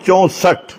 64।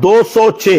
206।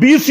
20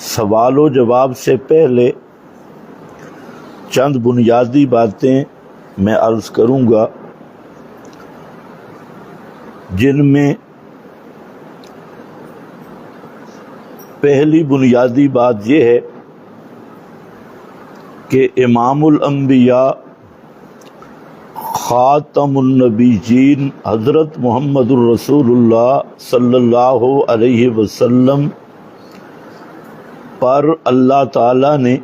سوال و جواب سے پہلے چند بنیادی باتیں میں عرض کروں گا، جن میں پہلی بنیادی بات یہ ہے کہ امام الانبیاء خاتم النبیین حضرت محمد الرسول اللہ صلی اللہ علیہ وسلم پر اللہ تعالیٰ نے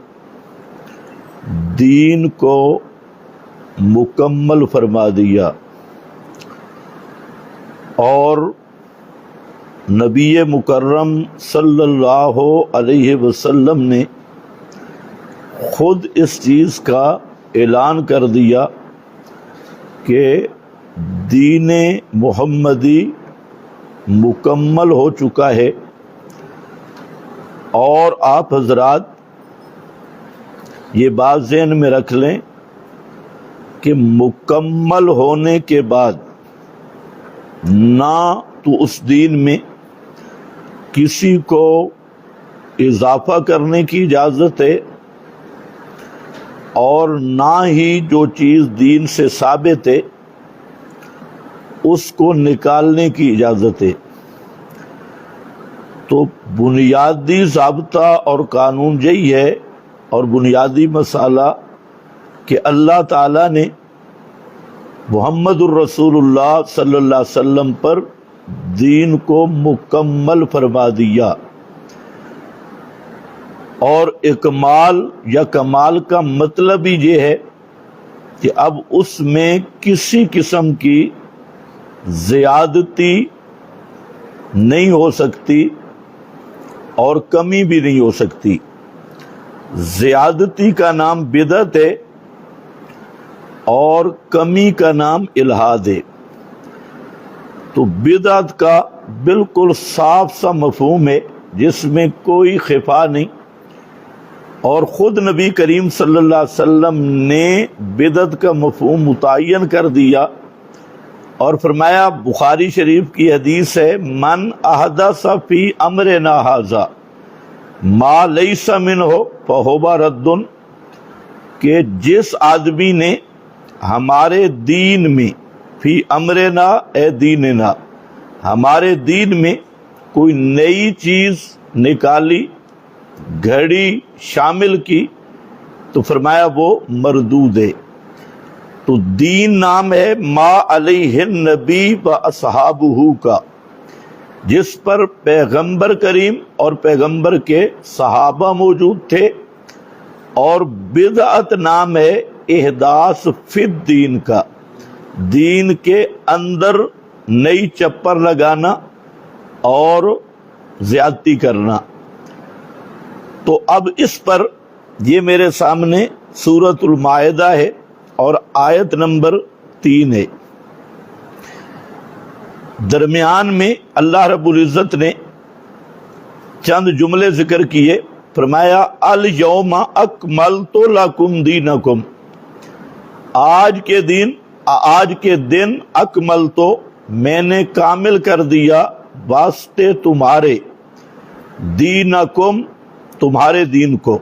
دین کو مکمل فرما دیا، اور نبی مکرم صلی اللہ علیہ وسلم نے خود اس چیز کا اعلان کر دیا کہ دین محمدی مکمل ہو چکا ہے۔ اور آپ حضرات یہ بات ذہن میں رکھ لیں کہ مکمل ہونے کے بعد نہ تو اس دین میں کسی کو اضافہ کرنے کی اجازت ہے، اور نہ ہی جو چیز دین سے ثابت ہے اس کو نکالنے کی اجازت ہے۔ تو بنیادی ضابطہ اور قانون یہی ہے، اور بنیادی مسئلہ کہ اللہ تعالیٰ نے محمد الرسول اللہ صلی اللہ علیہ وسلم پر دین کو مکمل فرما دیا، اور اکمال یا کمال کا مطلب ہی یہ ہے کہ اب اس میں کسی قسم کی زیادتی نہیں ہو سکتی اور کمی بھی نہیں ہو سکتی۔ زیادتی کا نام بدعت ہے اور کمی کا نام الحاد ہے۔ تو بدعت کا بالکل صاف سا مفہوم ہے جس میں کوئی خفا نہیں، اور خود نبی کریم صلی اللہ علیہ وسلم نے بدعت کا مفہوم متعین کر دیا، اور فرمایا، بخاری شریف کی حدیث ہے، من احدث فی امرنا ھذا ما لیس منہ فہو رد، کہ جس آدمی نے ہمارے دین میں، فی امرنا اے دیننا، ہمارے دین میں کوئی نئی چیز نکالی، گھڑی شامل کی، تو فرمایا وہ مردود ہے۔ تو دین نام ہے ما علیہ النبی و اصحابہ کا، جس پر پیغمبر کریم اور پیغمبر کے صحابہ موجود تھے، اور بدعت نام ہے احداث فی الدین کا، دین کے اندر نئی چپر لگانا اور زیادتی کرنا۔ تو اب اس پر یہ میرے سامنے سورۃ المائدہ ہے اور آیت نمبر 3 ہے۔ درمیان میں اللہ رب العزت نے چند جملے ذکر کیے، فرمایا الیوم اکملت لکم دینکم، آج کے دن اکملت، میں نے کامل کر دیا، واسطے تمہارے، دینکم، تمہارے دین کو،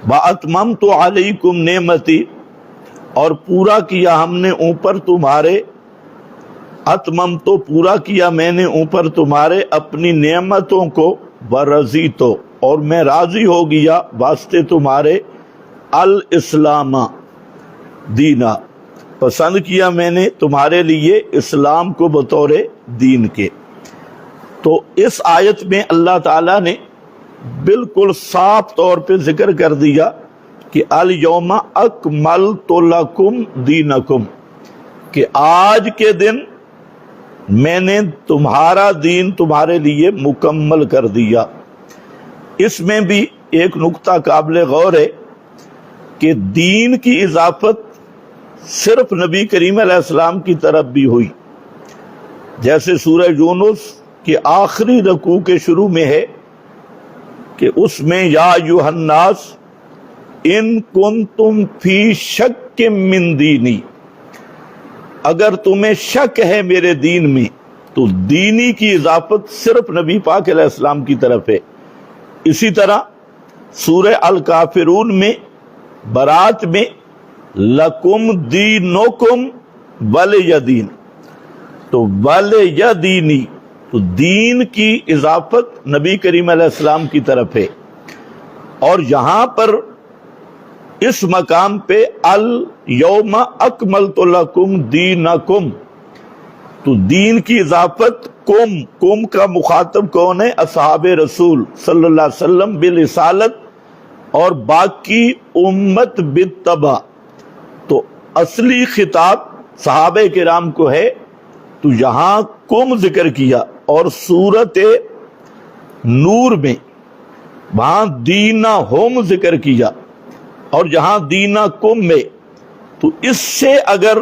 واتممت علیکم نعمتی، اور پورا کیا ہم نے اوپر تمہارے، اتمم تو پورا کیا میں نے اوپر تمہارے اپنی نعمتوں کو، ورضیت، اور میں راضی ہو گیا واسطے تمہارے، الاسلام دینا، پسند کیا میں نے تمہارے لیے اسلام کو بطور دین کے۔ تو اس آیت میں اللہ تعالیٰ نے بالکل صاف طور پہ ذکر کر دیا کہ الیوم اکملت لکم دینکم، کہ آج کے دن میں نے تمہارا دین تمہارے لیے مکمل کر دیا۔ اس میں بھی ایک نقطہ قابل غور ہے کہ دین کی اضافت صرف نبی کریم علیہ السلام کی طرف بھی ہوئی، جیسے سورہ یونس کے آخری رکوع کے شروع میں ہے کہ اس میں یا ایھا الناس ان کنتم فی شک من دینی، اگر تمہیں شک ہے میرے دین میں، تو دینی کی اضافت صرف نبی پاک علیہ السلام کی طرف ہے۔ اسی طرح سورہ الکافرون میں برات میں لکم دینکم ولی دین، تو ولی دینی، تو دین کی اضافت نبی کریم علیہ السلام کی طرف ہے، اور یہاں پر اس مقام پہ الیوم اکملت لکم دینکم، تو دین کی اضافت کم کا مخاطب کون ہے؟ اصحاب رسول صلی اللہ علیہ وسلم بالرسالت اور باقی امت بالتبع، تو اصلی خطاب صحابہ کرام کو ہے، تو یہاں کم ذکر کیا، اور سورت نور میں وہاں دینہم ذکر کیا، اور جہاں دینکم میں، تو اس سے اگر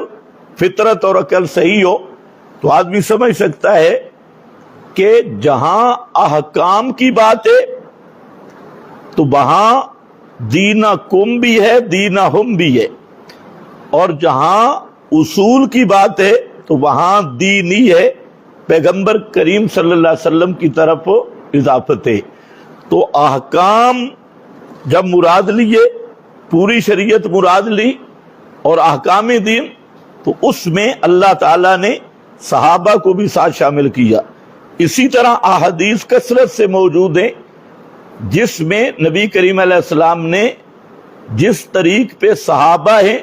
فطرت اور عقل صحیح ہو تو آدمی سمجھ سکتا ہے کہ جہاں احکام کی بات ہے تو وہاں دینکم بھی ہے، دینہم بھی ہے، اور جہاں اصول کی بات ہے تو وہاں دینی ہے، پیغمبر کریم صلی اللہ علیہ وسلم کی طرف اضافت ہے۔ تو احکام جب مراد لیے، پوری شریعت مراد لی، اور احکام دین، تو اس میں اللہ تعالیٰ نے صحابہ کو بھی ساتھ شامل کیا۔ اسی طرح احادیث کثرت سے موجود ہیں جس میں نبی کریم علیہ السلام نے جس طریق پہ صحابہ ہیں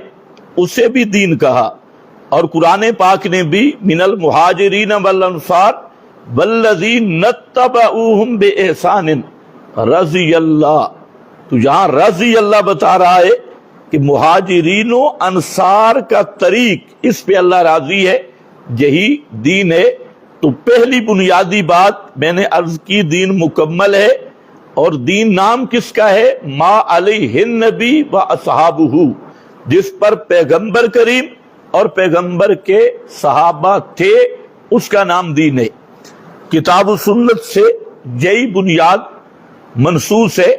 اسے بھی دین کہا، اور قرآن پاک نے بھی من المہاجرین والانصار والذین اتبعوہم بإحسان رضی اللہ، تو یہاں رضی اللہ بتا رہا ہے کہ مہاجرین و انصار کا طریق، اس پہ اللہ راضی ہے، یہی دین ہے۔ تو پہلی بنیادی بات میں نے عرض کی، دین مکمل ہے، اور دین نام کس کا ہے؟ ما علیہ النبی و اصحابہ، جس پر پیغمبر کریم اور پیغمبر کے صحابہ تھے، اس کا نام دین ہے۔ کتاب و سنت سے یہی بنیاد منصوص ہے۔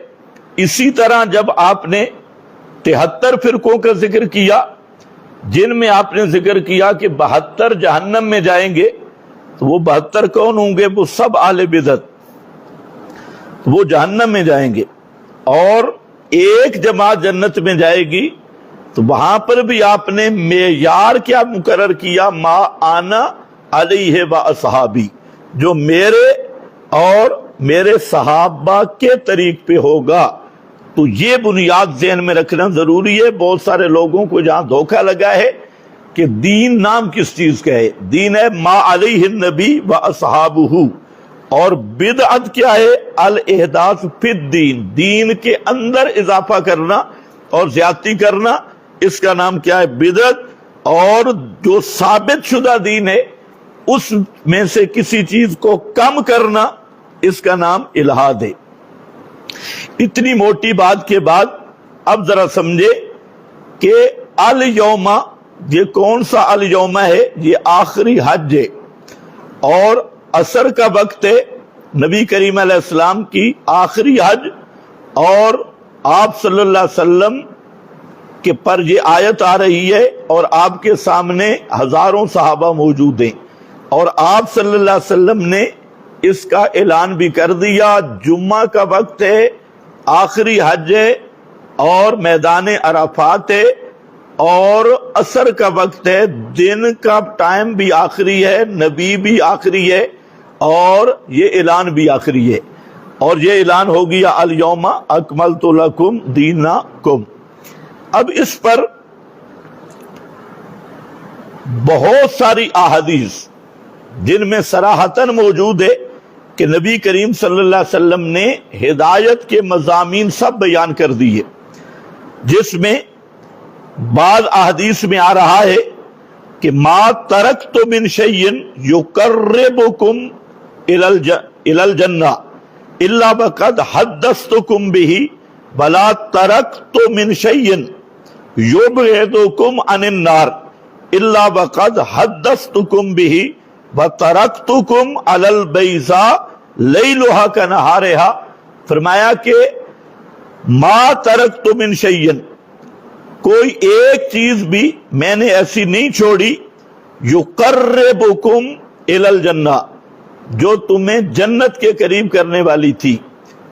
اسی طرح جب آپ نے 73 فرقوں کا ذکر کیا، جن میں آپ نے ذکر کیا کہ 72 جہنم میں جائیں گے، تو وہ 72 کون ہوں گے؟ وہ سب اہل بدعت، وہ جہنم میں جائیں گے، اور ایک جماعت جنت میں جائے گی۔ تو وہاں پر بھی آپ نے معیار کیا مقرر کیا؟ ما آنا علیہ و اصحابی، جو میرے اور میرے صحابہ کے طریق پہ ہوگا۔ تو یہ بنیاد ذہن میں رکھنا ضروری ہے۔ بہت سارے لوگوں کو جہاں دھوکہ لگا ہے کہ دین نام کس چیز کا ہے، دین ہے ما علیہ النبی و اصحابہ، اور بدعت کیا ہے؟ الاحداث فی الدین، دین کے اندر اضافہ کرنا اور زیادتی کرنا، اس کا نام کیا ہے؟ بدعت۔ اور جو ثابت شدہ دین ہے اس میں سے کسی چیز کو کم کرنا، اس کا نام الحاد ہے۔ اتنی موٹی بات کے بعد اب ذرا سمجھے کہ الیوم، یہ کون سا الیوم ہے؟ یہ آخری حج ہے، اور عصر کا وقت ہے، نبی کریم علیہ السلام کی آخری حج، اور آپ صلی اللہ علیہ وسلم کے پر یہ آیت آ رہی ہے، اور آپ کے سامنے ہزاروں صحابہ موجود ہیں، اور آپ صلی اللہ علیہ وسلم نے اس کا اعلان بھی کر دیا، جمعہ کا وقت ہے، آخری حج ہے، اور میدان عرفات ہے، اور عصر کا وقت ہے، دن کا ٹائم بھی آخری ہے، نبی بھی آخری ہے، اور یہ اعلان بھی آخری ہے، اور یہ اعلان ہو گیا الیوم اکملت لکم دینکم۔ اب اس پر بہت ساری احادیث جن میں صراحتاً موجود ہے کہ نبی کریم صلی اللہ علیہ وسلم نے ہدایت کے مضامین سب بیان کر دیے، جس میں بعض احادیث میں آ رہا ہے کہ ما ترکت من شیء یقربکم الی الجنہ الا وقد حدثتکم بہ ولا ترکت من شیء یبعدکم عن النار الا وقد حدثتکم بہ وترکتکم علی البیضاء لیلھا کنہارھا۔ فرمایا کہ ما ترکت من شیء، کوئی ایک چیز بھی میں نے ایسی نہیں چھوڑی، یقربکم الی الجنہ، جو تمہیں جنت کے قریب کرنے والی تھی،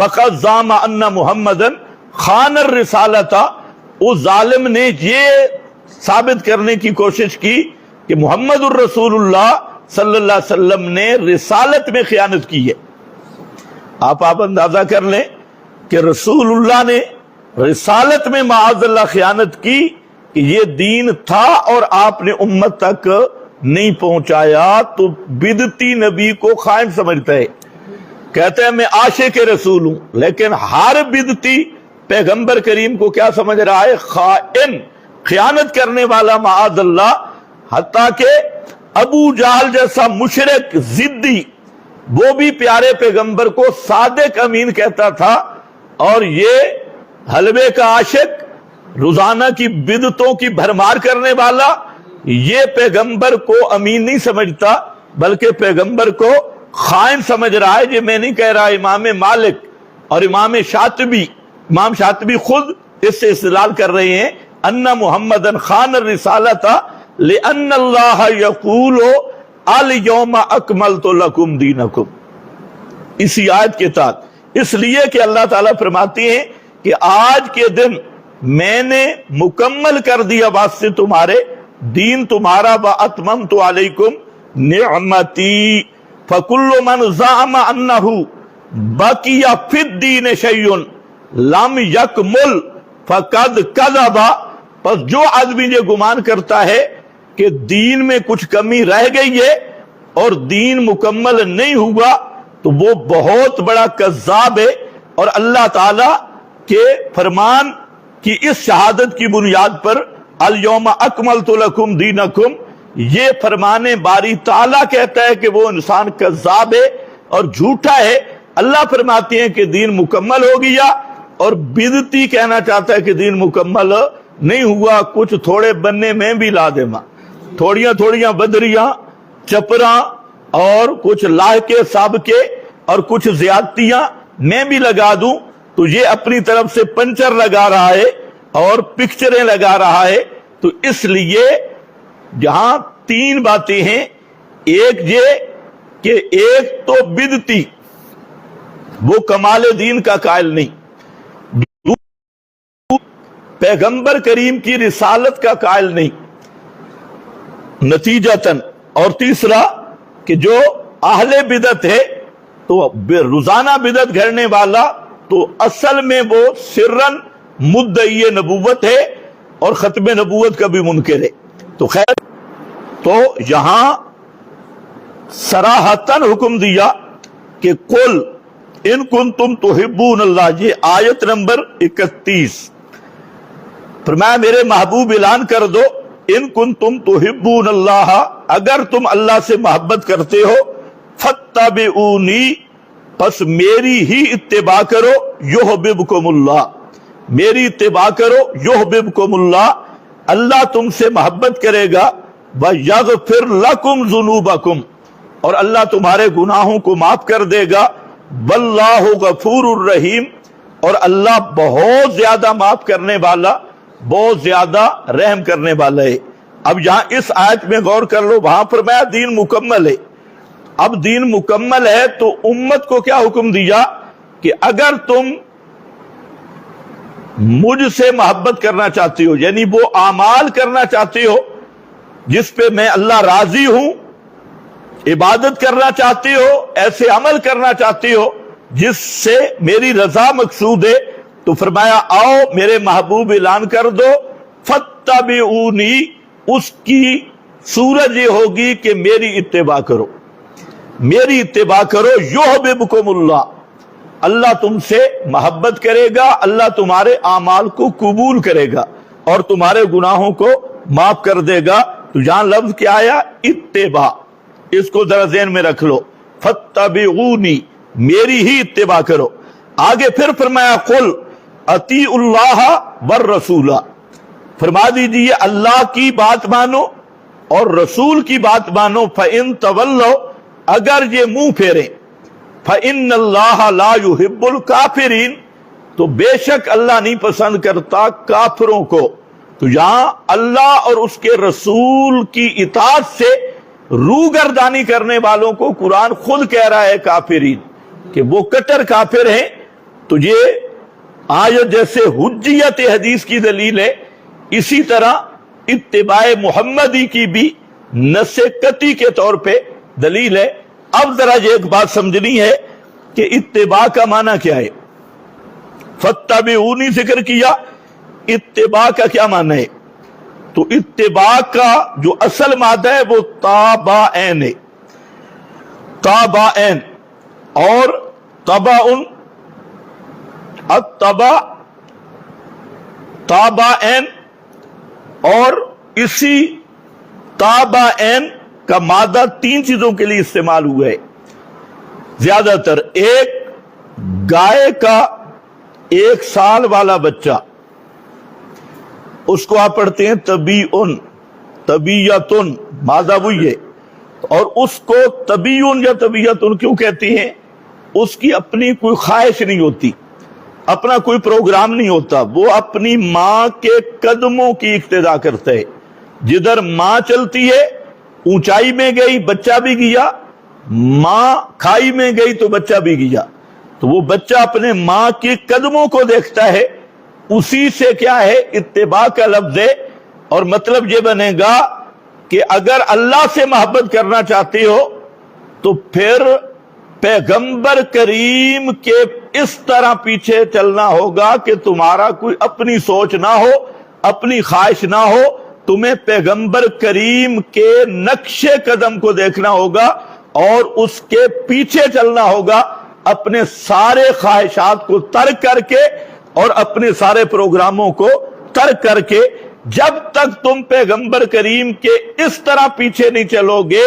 فقط زعم ان محمدن خان الرسالۃ، اس ظالم نے یہ ثابت کرنے کی کوشش کی کہ محمد الرسول اللہ صلی اللہ علیہ وسلم نے رسالت میں خیانت کی ہے۔ آپ اندازہ کر لیں کہ رسول اللہ نے رسالت میں معاذ اللہ خیانت کی کہ یہ دین تھا اور آپ نے امت تک نہیں پہنچایا، تو بدعتی نبی کو خائن سمجھتا ہے، کہتا ہے میں عاشق رسول ہوں، لیکن ہر بدعتی پیغمبر کریم کو کیا سمجھ رہا ہے؟ خائن، خیانت کرنے والا معاذ اللہ۔ حتیٰ کہ ابو جہل جیسا مشرک ضدی وہ بھی پیارے پیغمبر کو صادق امین کہتا تھا، اور یہ حلوے کا عاشق، روزانہ کی بدعتوں کی بھرمار کرنے والا، یہ پیغمبر کو امین نہیں سمجھتا بلکہ پیغمبر کو خائن سمجھ رہا ہے۔ یہ میں نہیں کہہ رہا، امام مالک اور امام شاطبی خود اس سے استدلال کر رہے ہیں ان محمدن خان الرسالۃ لأن اللہ یقول الیوم اکملت لکم دینکم، اسی آیت کے تحت، اس لیے کہ اللہ تعالیٰ فرماتے ہیں کہ آج کے دن میں نے مکمل کر دیا واسطے تمہارے دین تمہارا، واتممت علیکم نعمتی، فکل من زعم انہ بقی فی الدین شیء لم یکمل فقد کذب، پس جو آدمی یہ گمان کرتا ہے کہ دین میں کچھ کمی رہ گئی ہے اور دین مکمل نہیں ہوا تو وہ بہت بڑا کذاب ہے، اور اللہ تعالی کے فرمان کی اس شہادت کی بنیاد پر الیوم اکملت لکم دینکم، یہ فرمان باری تعالیٰ کہتا ہے کہ وہ انسان کذاب ہے اور جھوٹا ہے۔ اللہ فرماتے ہیں کہ دین مکمل ہو گیا، اور بدعتی کہنا چاہتا ہے کہ دین مکمل نہیں ہوا، کچھ تھوڑے بننے میں بھی لا دے ماں، تھوڑیاں بدریاں چپراں اور کچھ لاحقے سابقے اور کچھ زیادتیاں میں بھی لگا دوں، تو یہ اپنی طرف سے پنچر لگا رہا ہے اور پکچریں لگا رہا ہے۔ تو اس لیے جہاں تین باتیں ہیں، ایک یہ کہ ایک تو بدعتی وہ کمال دین کا قائل نہیں، پیغمبر کریم کی رسالت کا قائل نہیں نتیجتاً، اور تیسرا کہ جو اہل بدعت ہے تو روزانہ بدعت گھڑنے والا تو اصل میں وہ سرن مدعی نبوت ہے اور ختم نبوت کا بھی منکر ہے۔ تو خیر، تو یہاں صراحتاً حکم دیا کہ قل ان کنتم تحبون اللہ، یہ آیت نمبر 31، فرمایا میرے محبوب اعلان کر دو ان کنتم تحبون اللہ، اگر تم اللہ سے محبت کرتے ہو، فاتبعونی، پس میری ہی اتباع کرو، یحببکم اللہ، میری اتباع کرو، یحببکم اللہ، اللہ تم سے محبت کرے گا، ویغفر لکم ذنوبکم، اور اللہ تمہارے گناہوں کو معاف کر دے گا، واللہ غفور الرحیم، اور اللہ بہت زیادہ معاف کرنے والا، بہت زیادہ رحم کرنے والا ہے۔ اب یہاں اس آیت میں غور کر لو، وہاں فرمایا دین مکمل ہے۔ اب دین مکمل ہے تو امت کو کیا حکم دیا کہ اگر تم مجھ سے محبت کرنا چاہتے ہو، یعنی وہ اعمال کرنا چاہتے ہو جس پہ میں اللہ راضی ہوں، عبادت کرنا چاہتے ہو، ایسے عمل کرنا چاہتے ہو جس سے میری رضا مقصود ہے، تو فرمایا آؤ میرے محبوب اعلان کر دو، فاتبعونی، اس کی صورت یہ ہوگی کہ میری اتباع کرو، میری اتباع کرو، یحببکم اللہ، اللہ تم سے محبت کرے گا، اللہ تمہارے اعمال کو قبول کرے گا اور تمہارے گناہوں کو معاف کر دے گا۔ تو یہاں لفظ کیا آیا؟ اتباع، اس کو ذرا ذہن میں رکھ لو، فاتبعونی، میری ہی اتباع کرو۔ آگے پھر فرمایا قل اطیعوا اللہ والرسول، فرما دیجئے اللہ کی بات مانو اور رسول کی بات مانو، فإن تولوا، اگر یہ منہ پھیریں، فإن اللہ لا يحب الکافرین، تو بے شک اللہ نہیں پسند کرتا کافروں کو۔ تو یہاں اللہ اور اس کے رسول کی اطاعت سے روگردانی کرنے والوں کو قرآن خود کہہ رہا ہے کافرین، کہ وہ کٹر کافر ہیں تو یہ آیت جیسے حجیت حدیث کی دلیل ہے، اسی طرح اتباع محمدی کی بھی نص قطعی کے طور پہ دلیل ہے۔ اب ذرا یہ ایک بات سمجھنی ہے کہ اتباع کا معنی کیا ہے۔ فاتبعونی ذکر کیا، اتباع کا کیا معنی ہے؟ تو اتباع کا جو اصل مادہ ہے وہ تابعین ہے، تابعین، اور تبعن، اتبع، تابعین، اور اسی تابعین کا مادہ تین چیزوں کے لیے استعمال ہوا ہے زیادہ تر۔ ایک، گائے کا 1 سال والا بچہ، اس کو آپ پڑھتے ہیں طبیعن، طبیعتن، مادہ وہی ہے، اور اس کو طبیعن یا طبیعتن کیوں کہتے ہیں؟ اس کی اپنی کوئی خواہش نہیں ہوتی، اپنا کوئی پروگرام نہیں ہوتا، وہ اپنی ماں کے قدموں کی اقتدا کرتا ہے۔ جدھر ماں چلتی ہے، اونچائی میں گئی بچہ بھی گیا، ماں کھائی میں گئی تو بچہ بھی گیا، تو وہ بچہ اپنے ماں کے قدموں کو دیکھتا ہے، اسی سے کیا ہے؟ اتباع کا لفظ ہے۔ اور مطلب یہ بنے گا کہ اگر اللہ سے محبت کرنا چاہتے ہو تو پھر پیغمبر کریم کے اس طرح پیچھے چلنا ہوگا کہ تمہارا کوئی اپنی سوچ نہ ہو، اپنی خواہش نہ ہو، تمہیں پیغمبر کریم کے نقش قدم کو دیکھنا ہوگا اور اس کے پیچھے چلنا ہوگا، اپنے سارے خواہشات کو ترک کر کے اور اپنے سارے پروگراموں کو ترک کر کے۔ جب تک تم پیغمبر کریم کے اس طرح پیچھے نہیں چلو گے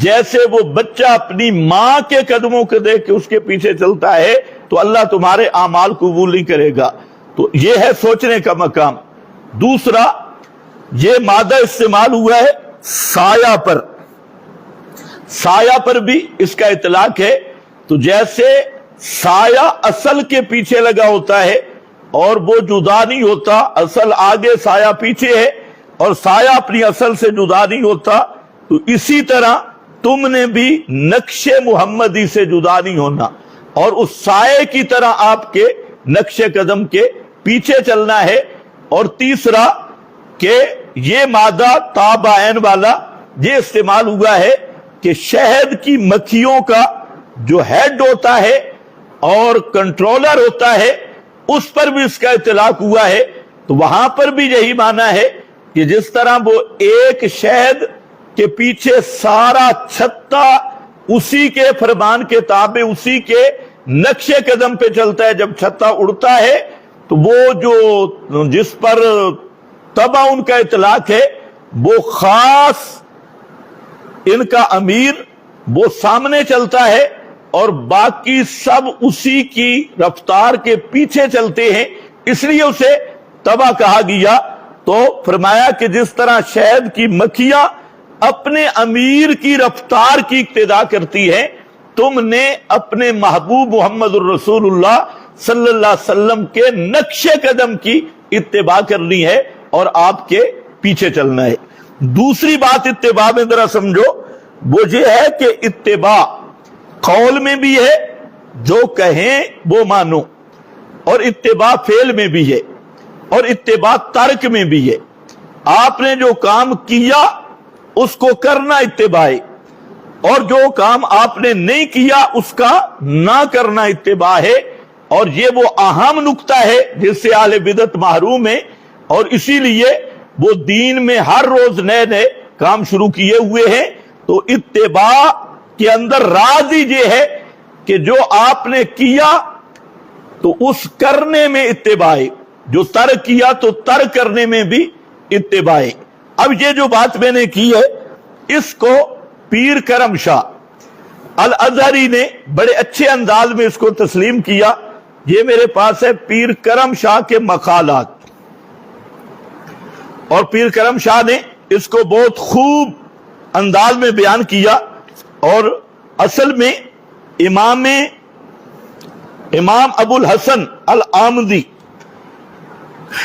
جیسے وہ بچہ اپنی ماں کے قدموں کو دیکھ کے اس کے پیچھے چلتا ہے، تو اللہ تمہارے اعمال قبول نہیں کرے گا۔ تو یہ ہے سوچنے کا مقام۔ دوسرا، یہ مادہ استعمال ہوا ہے سایہ پر، سایہ پر بھی اس کا اطلاق ہے۔ تو جیسے سایہ اصل کے پیچھے لگا ہوتا ہے اور وہ جدا نہیں ہوتا، اصل آگے سایہ پیچھے ہے اور سایہ اپنی اصل سے جدا نہیں ہوتا، تو اسی طرح تم نے بھی نقش محمدی سے جدا نہیں ہونا اور اس سائے کی طرح آپ کے نقش قدم کے پیچھے چلنا ہے۔ اور تیسرا کہ یہ مادہ تابعین والا یہ استعمال ہوا ہے کہ شہد کی مکھیوں کا جو ہیڈ ہوتا ہے اور کنٹرولر ہوتا ہے اس پر بھی اس کا اطلاق ہوا ہے۔ تو وہاں پر بھی یہی معنی ہے کہ جس طرح وہ ایک شہد کے پیچھے سارا چھتا اسی کے فرمان کے تابع، اسی کے نقش قدم پہ چلتا ہے، جب چھتا اڑتا ہے تو وہ جو جس پر تبع ان کا اطلاق ہے وہ خاص ان کا امیر وہ سامنے چلتا ہے اور باقی سب اسی کی رفتار کے پیچھے چلتے ہیں، اس لیے اسے تبع کہا گیا۔ تو فرمایا کہ جس طرح شہد کی مکھیاں اپنے امیر کی رفتار کی اقتدا کرتی ہیں، تم نے اپنے محبوب محمد الرسول اللہ صلی اللہ علیہ وسلم کے نقش قدم کی اتباع کرنی ہے اور آپ کے پیچھے چلنا ہے۔ دوسری بات اتباع میں ذرا سمجھو، وہ یہ ہے کہ اتباع قول میں بھی ہے، جو کہیں وہ مانو، اور اتباع فعل میں بھی ہے، اور اتباع ترک میں بھی ہے۔ آپ نے جو کام کیا اس کو کرنا اتباع ہے، اور جو کام آپ نے نہیں کیا اس کا نہ کرنا اتباع ہے۔ اور یہ وہ اہم نقطہ ہے جس سے اہل بدعت محروم ہے، اور اسی لیے وہ دین میں ہر روز نئے نئے کام شروع کیے ہوئے ہیں۔ تو اتباع کے اندر راز ہی یہ ہے کہ جو آپ نے کیا تو اس کرنے میں اتباع ہے، جو ترک کیا تو ترک کرنے میں بھی اتباع ہے۔ اب یہ جو بات میں نے کی ہے اس کو پیر کرم شاہ الازہری نے بڑے اچھے انداز میں اس کو تسلیم کیا۔ یہ میرے پاس ہے پیر کرم شاہ کے مقالات، اور پیر کرم شاہ نے اس کو بہت خوب انداز میں بیان کیا۔ اور اصل میں امام ابو الحسن العامدی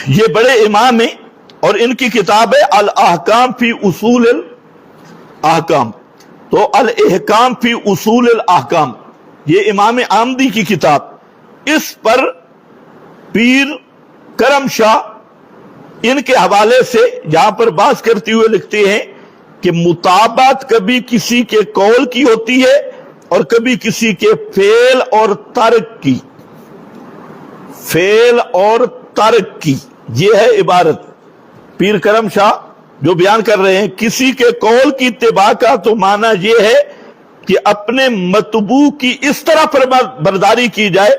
یہ بڑے امام ہیں، اور ان کی کتاب ہے الاحکام فی اصول الاحکام۔ تو الاحکام فی اصول الاحکام یہ امام عامدی کی کتاب، اس پر پیر کرم شاہ ان کے حوالے سے یہاں پر بات کرتے ہوئے لکھتے ہیں کہ مطابات کبھی کسی کے قول کی ہوتی ہے اور کبھی کسی کے فعل اور ترک کی، فعل اور ترک کی، یہ ہے عبارت پیر کرم شاہ جو بیان کر رہے ہیں۔ کسی کے قول کی اتباع کا تو معنی یہ ہے کہ اپنے متبوع کی اس طرح برداری کی جائے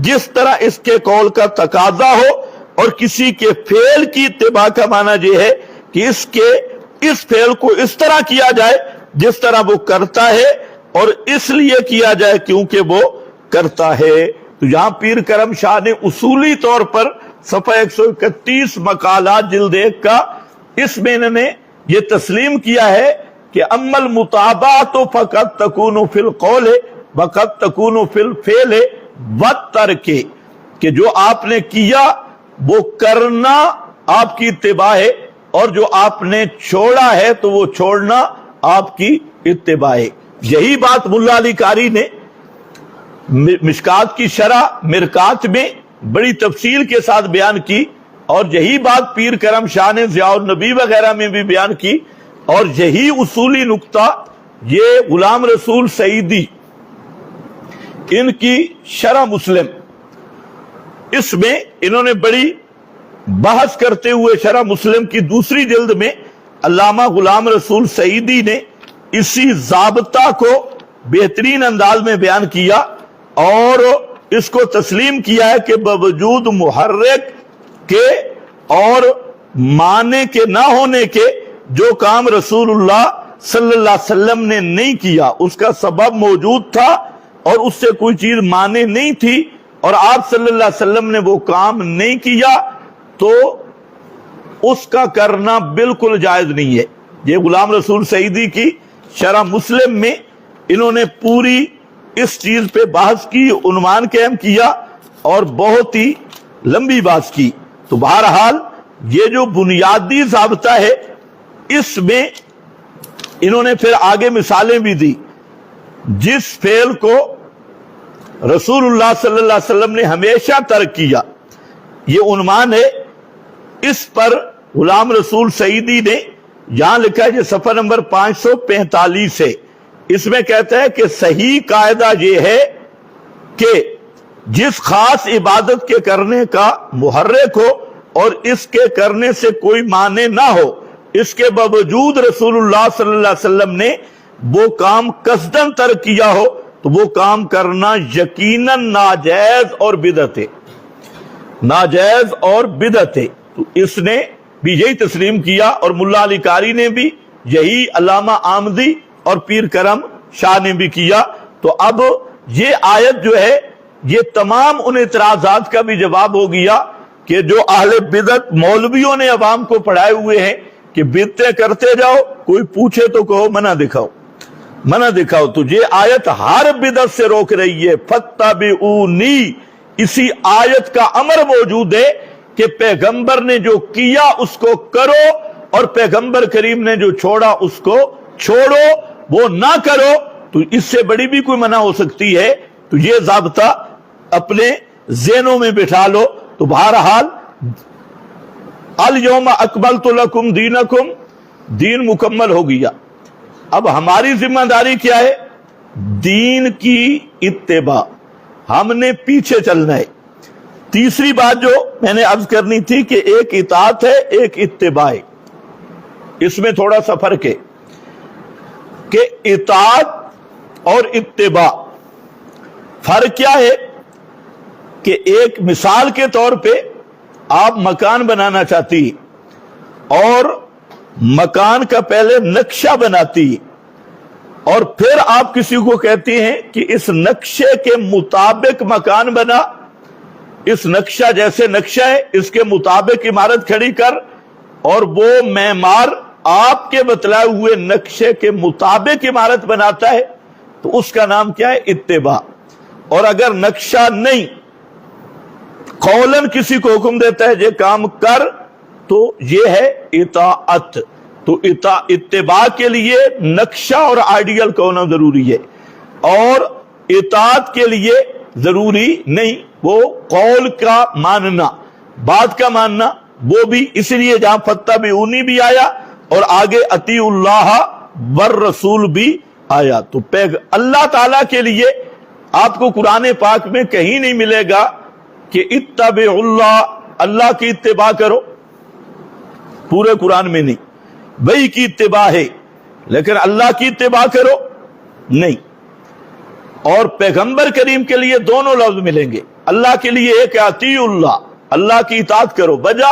جس طرح اس کے قول کا تقاضا ہو، اور کسی کے فعل کی اتباع کا معنی یہ ہے کہ اس فعل کو اس طرح کیا جائے جس طرح وہ کرتا ہے، اور اس لیے کیا جائے کیونکہ وہ کرتا ہے۔ تو یہاں پیر کرم شاہ نے اصولی طور پر صفحہ 131 مقالات جلد 1 کا، اس میں انہوں نے یہ تسلیم کیا ہے کہ اما المطابعۃ فقط تکون فی القول وقد تکون فی الفعل والترک، کہ جو آپ نے کیا وہ کرنا آپ کی اتباع ہے، اور جو آپ نے چھوڑا ہے تو وہ چھوڑنا آپ کی اتباع ہے۔ یہی بات ملا علی قاری نے مشکات کی شرح مرکات میں بڑی تفصیل کے ساتھ بیان کی، اور یہی بات پیر کرم شاہ نے ضیاء النبی وغیرہ میں بھی بیان کی، اور یہی اصولی نقطہ یہ غلام رسول سعیدی ان کی شرح مسلم، اس میں انہوں نے بڑی بحث کرتے ہوئے شرح مسلم کی دوسری جلد میں علامہ غلام رسول سعیدی نے اسی ضابطہ کو بہترین انداز میں بیان کیا، اور اس کو تسلیم کیا ہے کہ باوجود محرک کے اور معنی کے نہ ہونے کے جو کام رسول اللہ صلی اللہ علیہ وسلم نے نہیں کیا، اس کا سبب موجود تھا اور اس سے کوئی چیز معنی نہیں تھی، اور آپ صلی اللہ علیہ وسلم نے وہ کام نہیں کیا تو اس کا کرنا بالکل جائز نہیں ہے۔ یہ غلام رسول سعیدی کی شرح مسلم میں انہوں نے پوری اس چیز پہ بحث کی، عنوان قائم کیا اور بہت ہی لمبی بحث کی۔ تو بہرحال یہ جو بنیادی ضابطہ ہے اس میں انہوں نے پھر آگے مثالیں بھی دی۔ جس فعل کو رسول اللہ صلی اللہ علیہ وسلم نے ہمیشہ ترک کیا، یہ عنوان ہے، اس پر غلام رسول سعیدی نے یہاں لکھا ہے، یہ صفحہ نمبر 545 ہے، اس میں کہتا ہے کہ صحیح قاعدہ یہ ہے کہ جس خاص عبادت کے کرنے کا محرک ہو اور اس کے کرنے سے کوئی معنی نہ ہو، اس کے باوجود رسول اللہ صلی اللہ علیہ وسلم نے وہ کام قصداً ترک کیا ہو تو وہ کام کرنا یقیناً ناجائز اور بدعت ہے، ناجائز اور بدعت ہے۔ تو اس نے بھی یہی تسلیم کیا، اور ملا علی قاری نے بھی یہی، علامہ آمدی اور پیر کرم شاہ نے بھی کیا۔ تو اب یہ آیت جو ہے یہ تمام ان اعتراضات کا بھی جواب ہو گیا کہ جو اہل بدعت مولویوں نے عوام کو پڑھائے ہوئے ہیں کہ بدعتیں کرتے جاؤ، کوئی پوچھے تو کہو منع دکھاؤ، منع دکھاؤ۔ تو یہ آیت ہر بدعت سے روک رہی ہے۔ فَاتَّبِعُونِی، اسی آیت کا امر موجود ہے کہ پیغمبر نے جو کیا اس کو کرو، اور پیغمبر کریم نے جو چھوڑا اس کو چھوڑو، وہ نہ کرو۔ تو اس سے بڑی بھی کوئی منع ہو سکتی ہے؟ تو یہ ضابطہ اپنے ذہنوں میں بٹھا لو۔ تو بہرحال الیوم اکملت لکم دینکم، دین مکمل ہو گیا۔ اب ہماری ذمہ داری کیا ہے؟ دین کی اتباع، ہم نے پیچھے چلنا ہے۔ تیسری بات جو میں نے عرض کرنی تھی کہ ایک اطاعت ہے، ایک اتباع ہے، اس میں تھوڑا سا فرق ہے کہ اطاعت اور اتباع فرق کیا ہے کہ ایک مثال کے طور پہ آپ مکان بنانا چاہتی اور مکان کا پہلے نقشہ بناتی، اور پھر آپ کسی کو کہتے ہیں کہ اس نقشے کے مطابق مکان بنا، اس نقشہ جیسے نقشہ ہے اس کے مطابق عمارت کھڑی کر، اور وہ معمار آپ کے بتلائے ہوئے نقشے کے مطابق عمارت بناتا ہے، تو اس کا نام کیا ہے؟ اتباع۔ اور اگر نقشہ نہیں، قولاً کسی کو حکم دیتا ہے یہ کام کر، تو یہ ہے اطاعت۔ تو اتباع کے لیے نقشہ اور آئیڈیل کا ہونا ضروری ہے، اور اطاعت کے لیے ضروری نہیں، وہ قول کا ماننا، بات کا ماننا، وہ بھی اس لیے جہاں فاتبعونی بھی آیا اور آگے اطیعوا اللہ والرسول بھی آیا۔ تو اللہ تعالیٰ کے لیے آپ کو قرآن پاک میں کہیں نہیں ملے گا کہ اتبعوا اللہ، اللہ کی اتباع کرو، پورے قرآن میں نہیں۔ وہی کی اتباع ہے لیکن اللہ کی اتباع کرو نہیں۔ اور پیغمبر کریم کے لیے دونوں لفظ ملیں گے، اللہ کے لیے ایک اطیعوا اللہ، اللہ کی اطاعت کرو، وجہ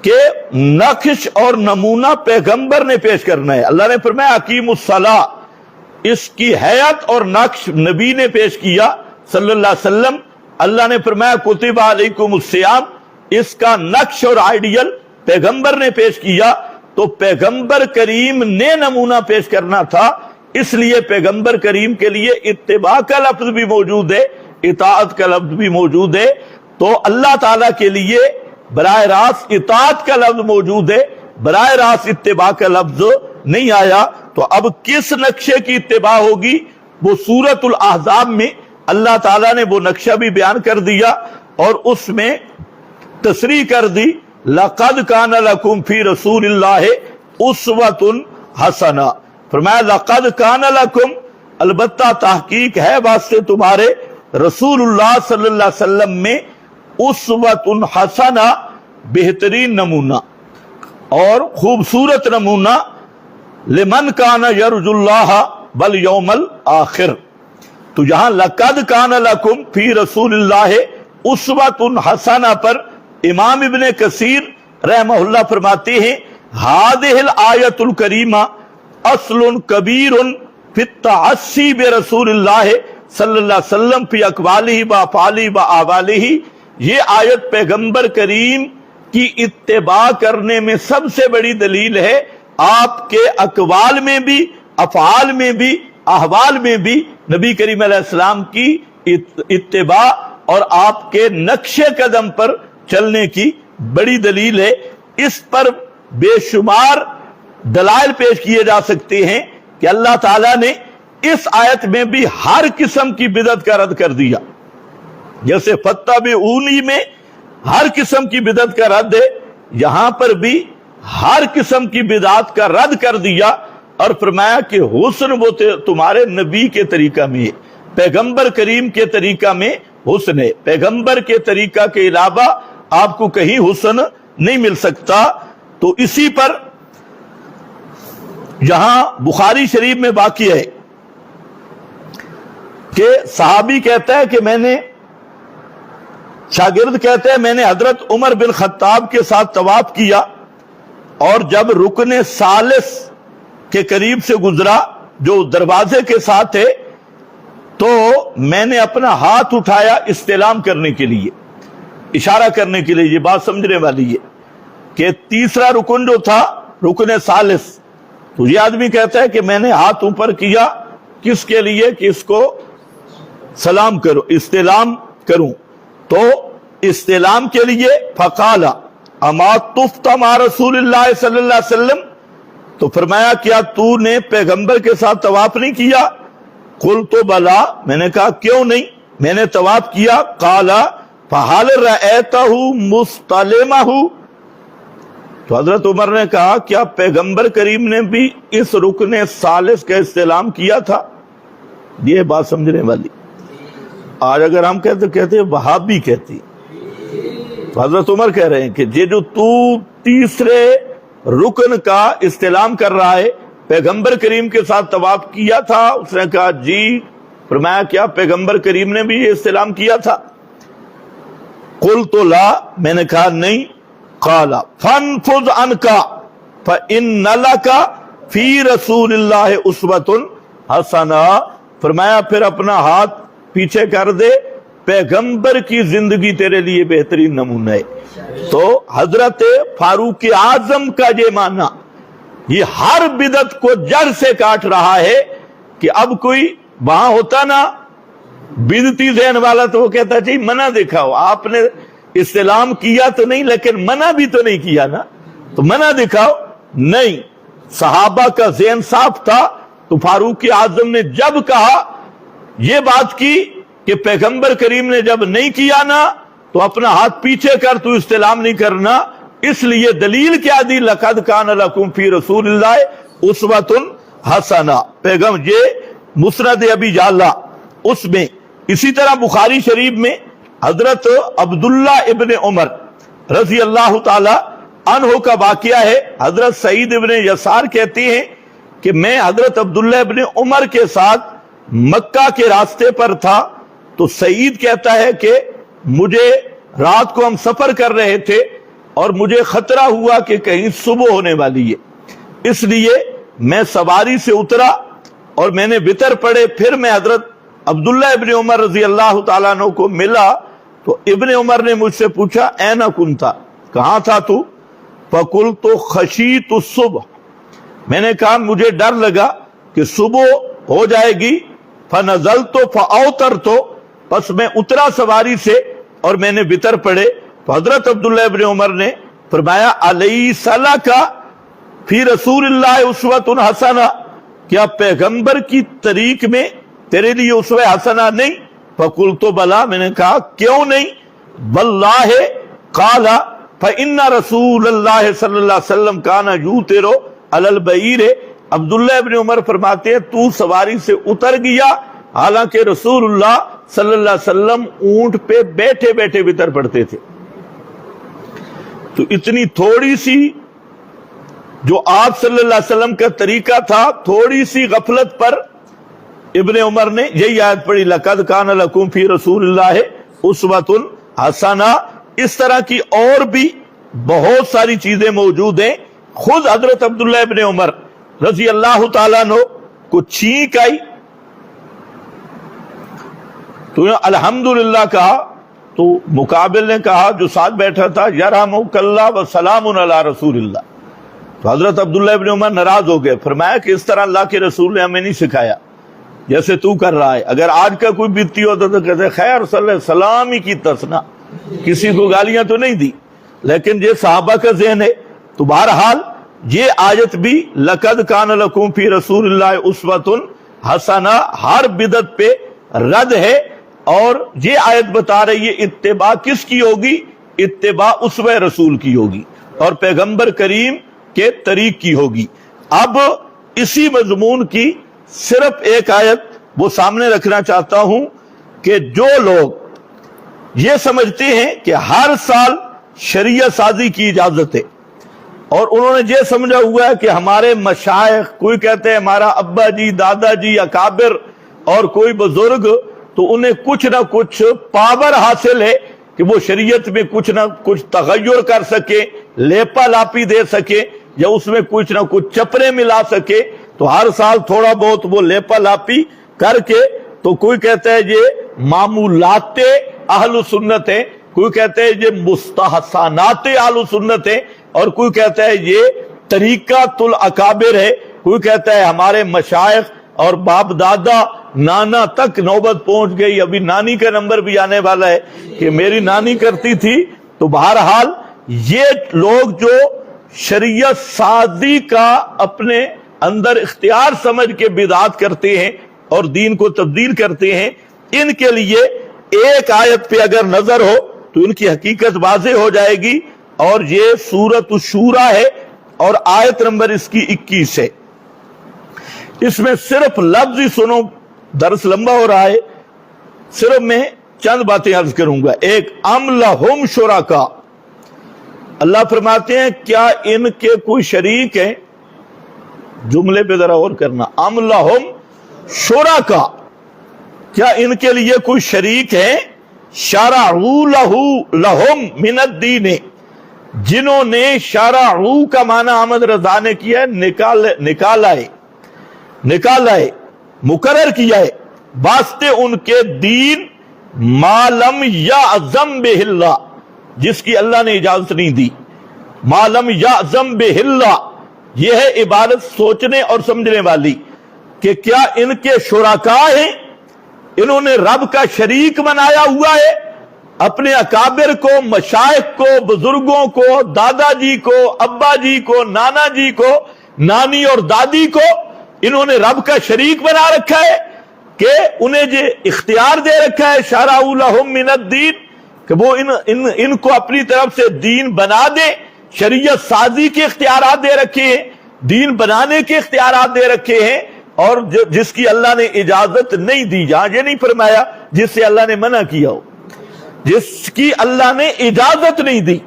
کہ نقش اور نمونہ پیغمبر نے پیش کرنا ہے۔ اللہ نے فرمایا اقیموا الصلاۃ، اس کی حیت اور نقش نبی نے پیش کیا صلی اللہ علیہ وسلم۔ اللہ نے فرمایا کتب علیکم الصیام، اس کا نقش اور آئیڈیل پیغمبر نے پیش کیا۔ تو پیغمبر کریم نے نمونہ پیش کرنا تھا، اس لیے پیغمبر کریم کے لیے اتباع کا لفظ بھی موجود ہے، اطاعت کا لفظ بھی موجود ہے۔ تو اللہ تعالیٰ کے لیے براہ راست اطاعت کا لفظ موجود ہے، براہ راست اتباع کا لفظ نہیں آیا۔ تو اب کس نقشے کی اتباع ہوگی؟ وہ سورۃ الاحزاب میں اللہ تعالیٰ نے وہ نقشہ بھی بیان کر دیا اور اس میں تصریح کر دی لَقَدْ كَانَ لَكُمْ فِي رَسُولِ اللَّهِ أُسْوَةٌ حَسَنَةٌ، فرمایا لَقَدْ كَانَ لَكُمْ، البتہ تحقیق ہے واسطے تمہارے رسول اللہ صلی اللہ علیہ وسلم میں اسوۃ حسنہ، بہترین نمونہ اور خوبصورت نمونہ، لمن کان یرجو اللہ والیوم الآخر۔ تو یہاں لقد کان لکم فی رسول اللہ اسوۃ حسنہ پر امام ابن کثیر رحمہ اللہ فرماتے ہیں ہذہ الآیۃ الکریمہ اصل کبیر فی التعسی برسول اللہ صلی اللہ علیہ وسلم فی اقوالہ و افعالہ و اعمالہ، یہ آیت پیغمبر کریم کی اتباع کرنے میں سب سے بڑی دلیل ہے۔ آپ کے اقوال میں بھی، افعال میں بھی، احوال میں بھی نبی کریم علیہ السلام کی اتباع اور آپ کے نقش قدم پر چلنے کی بڑی دلیل ہے۔ اس پر بے شمار دلائل پیش کیے جا سکتے ہیں کہ اللہ تعالیٰ نے اس آیت میں بھی ہر قسم کی بدعت کا رد کر دیا، جیسے فاتبعونی میں ہر قسم کی بدعت کا رد ہے، یہاں پر بھی ہر قسم کی بدعت کا رد کر دیا اور فرمایا کہ حسن وہ تمہارے نبی کے طریقہ میں ہے، پیغمبر کریم کے طریقہ میں حسن ہے، پیغمبر کے طریقہ کے علاوہ آپ کو کہیں حسن نہیں مل سکتا۔ تو اسی پر یہاں بخاری شریف میں واقع ہے کہ صحابی کہتا ہے کہ میں نے، شاگرد کہتے ہیں میں نے حضرت عمر بن خطاب کے ساتھ طواف کیا اور جب رکن ثالث کے قریب سے گزرا جو دروازے کے ساتھ ہے تو میں نے اپنا ہاتھ اٹھایا استلام کرنے کے لیے، اشارہ کرنے کے لیے۔ یہ بات سمجھنے والی ہے کہ تیسرا رکن جو تھا رکن ثالث، تو یہ آدمی کہتا ہے کہ میں نے ہاتھ اوپر کیا کس کے لیے کہ اس کو سلام کرو، استلام کروں، تو استلام کے لیے فقال اما طفت مع رسول اللہ صلی اللہ علیہ وسلم، تو فرمایا کیا تو نے پیغمبر کے ساتھ طواف نہیں کیا؟ قلت بلا، میں نے کہا کیوں نہیں، میں نے طواف کیا۔ قال فهل رأيته مستلمه، تو حضرت عمر نے کہا کیا پیغمبر کریم نے بھی اس رکن ثالث کا استلام کیا تھا؟ یہ بات سمجھنے والی۔ آج اگر ہم کہتے ہیں وہابی کہتی، تو حضرت عمر کہہ رہے ہیں کہ یہ جو تو تیسرے رکن کا استلام کر رہا ہے پیغمبر کریم کے ساتھ طواف کیا تھا؟ اس نے کہا جی۔ فرمایا کیا پیغمبر کریم نے بھی یہ استلام کیا تھا؟ قلت لا، میں نے کہا نہیں۔ قال فانفذ عنک فإن لك فی رسول اللہ اسوۃ حسنہ، فرمایا پھر اپنا ہاتھ پیچھے کر دے، پیغمبر کی زندگی تیرے لیے بہترین نمونہ ہے۔ تو حضرت فاروق اعظم کا یہ معنی یہ ہر بدعت کو جڑ سے کاٹ رہا ہے کہ اب کوئی وہاں ہوتا نا بدعتی ذہن والا تو وہ کہتا جی منع دکھاؤ، آپ نے استلام کیا تو نہیں لیکن منع بھی تو نہیں کیا نا، تو منع دکھاؤ۔ نہیں، صحابہ کا ذہن صاف تھا، تو فاروق اعظم نے جب کہا یہ بات کی کہ پیغمبر کریم نے جب نہیں کیا نا تو اپنا ہاتھ پیچھے کر، تو استلام نہیں کرنا. اس لیے دلیل کیا دی؟ لقد کان لکم فی رسول اللہ اسوۃ حسنہ. پیغمبر یہ مسند ابی جعلہ اس میں. اسی طرح بخاری شریف میں حضرت عبداللہ ابن عمر رضی اللہ تعالی عنہ کا واقعہ ہے. حضرت سعید ابن یسار کہتے ہیں کہ میں حضرت عبداللہ ابن عمر کے ساتھ مکہ کے راستے پر تھا، تو سعید کہتا ہے کہ مجھے رات کو ہم سفر کر رہے تھے اور مجھے خطرہ ہوا کہ کہیں صبح ہونے والی ہے، اس لیے میں سواری سے اترا اور میں نے وتر پڑھے. پھر میں حضرت عبداللہ ابن عمر رضی اللہ تعالیٰ عنہ کو ملا تو ابن عمر نے مجھ سے پوچھا اینا کنتا، کہاں تھا تو؟ فقلت خشیت الصبح، میں نے کہا مجھے ڈر لگا کہ صبح ہو جائے گی. فنزلت فاوترت، پس میں اترا سواری سے اور میں نے وتر پڑھے. تو حضرت عبداللہ ابن عمر نے فرمایا الیس لک فی رسول اللہ اسوۃ حسنہ، کیا پیغمبر کی طریق میں تیرے لیے اسوہ حسنہ نہیں؟ فقلت بلا، میں نے کہا کیوں نہیں؟ واللہ قال فإن رسول اللہ صلی اللہ علیہ وسلم کان یوتر علی البعیر. عبداللہ ابن عمر فرماتے ہیں تو سواری سے اتر گیا حالانکہ رسول اللہ صلی اللہ علیہ وسلم اونٹ پہ بیٹھے بیٹھے وتر پڑھتے تھے. تو اتنی تھوڑی سی جو آپ صلی اللہ علیہ وسلم کا طریقہ تھا، تھوڑی سی غفلت پر ابن عمر نے یہی آیت پڑھی لقد کان لکم فی رسول اللہ اسوۃ حسنہ. اس طرح کی اور بھی بہت ساری چیزیں موجود ہیں. خود حضرت عبداللہ ابن عمر رضی اللہ تعالیٰ عنہ کو چھینک آئی تو الحمدللہ کہا، تو مقابل نے کہا جو ساتھ بیٹھا تھا یرحمک اللہ وسلام علی رسول اللہ. تو حضرت عبداللہ ابن عمر ناراض ہو گئے، فرمایا کہ اس طرح اللہ کے رسول نے ہمیں نہیں سکھایا جیسے تو کر رہا ہے. اگر آج کا کوئی بیتی ہوتا تو کہتے خیر صلی اللہ علیہ وسلم ہی کی تسنا، کسی کو گالیاں تو نہیں دی. لیکن یہ صحابہ کا ذہن ہے. تو بہرحال یہ آیت بھی لقد کان لکم فی رسول اللہ اسوۃ حسنہ ہر بدعت پہ رد ہے. اور یہ آیت بتا رہی ہے اتباع کس کی ہوگی؟ اتباع اسوہ رسول کی ہوگی اور پیغمبر کریم کے طریق کی ہوگی. اب اسی مضمون کی صرف ایک آیت وہ سامنے رکھنا چاہتا ہوں کہ جو لوگ یہ سمجھتے ہیں کہ ہر سال شریعت سازی کی اجازت ہے اور انہوں نے یہ سمجھا ہوا ہے کہ ہمارے مشائخ، کوئی کہتے ہیں ہمارا ابا جی، دادا جی، اکابر اور کوئی بزرگ، تو انہیں کچھ نہ کچھ پاور حاصل ہے کہ وہ شریعت میں کچھ نہ کچھ تغیر کر سکے، لیپا لاپی دے سکے یا اس میں کچھ نہ کچھ چپرے ملا سکے. تو ہر سال تھوڑا بہت وہ لیپا لاپی کر کے، تو کوئی کہتا ہے یہ معمولات اہل سنت ہے، کوئی کہتا ہے یہ مستحسنات اہل سنت ہے، اور کوئی کہتا ہے یہ طریقۃ الاکابر ہے، کوئی کہتا ہے ہمارے مشائخ اور باپ دادا نانا تک نوبت پہنچ گئی. ابھی نانی کا نمبر بھی آنے والا ہے کہ میری نانی کرتی تھی. تو بہرحال یہ لوگ جو شریعت سازی کا اپنے اندر اختیار سمجھ کے بدعات کرتے ہیں اور دین کو تبدیل کرتے ہیں، ان کے لیے ایک آیت پہ اگر نظر ہو تو ان کی حقیقت واضح ہو جائے گی. اور یہ سورۃ الشورى ہے اور آیت نمبر اس کی 21 ہے. اس میں صرف لفظ ہی سنو، درس لمبا ہو رہا ہے، صرف میں چند باتیں عرض کروں گا. ایک ام لہم شرکاء، اللہ فرماتے ہیں کیا ان کے کوئی شریک ہیں؟ جملے پہ ذرا غور کرنا. ام لہم شرکاء، کیا ان کے لیے کوئی شریک ہیں؟ شرعوا لہم من الدین، جنہوں نے شرعوا کا معنی احمد رضا نے کیا ہے نکالا ہے، مقرر کیا ہے واسطے ان کے دین، ما لم یعظم بہ اللہ، جس کی اللہ نے اجازت نہیں دی. ما لم یعظم بہ اللہ، یہ ہے عبادت سوچنے اور سمجھنے والی کہ کیا ان کے شرکاء ہیں، انہوں نے رب کا شریک بنایا ہوا ہے، اپنے اکابر کو، مشائخ کو، بزرگوں کو، دادا جی کو، ابا جی کو، نانا جی کو، نانی اور دادی کو انہوں نے رب کا شریک بنا رکھا ہے. کہ انہیں جو اختیار دے رکھا ہے شرعوا لہم من الدین کہ وہ ان کو اپنی طرف سے دین بنا دے، شریعت سازی کے اختیارات دے رکھے ہیں، دین بنانے کے اختیارات دے رکھے ہیں، اور جس کی اللہ نے اجازت نہیں دی، جہاں یہ نہیں فرمایا جس سے اللہ نے منع کیا ہو، جس کی اللہ نے اجازت نہیں دی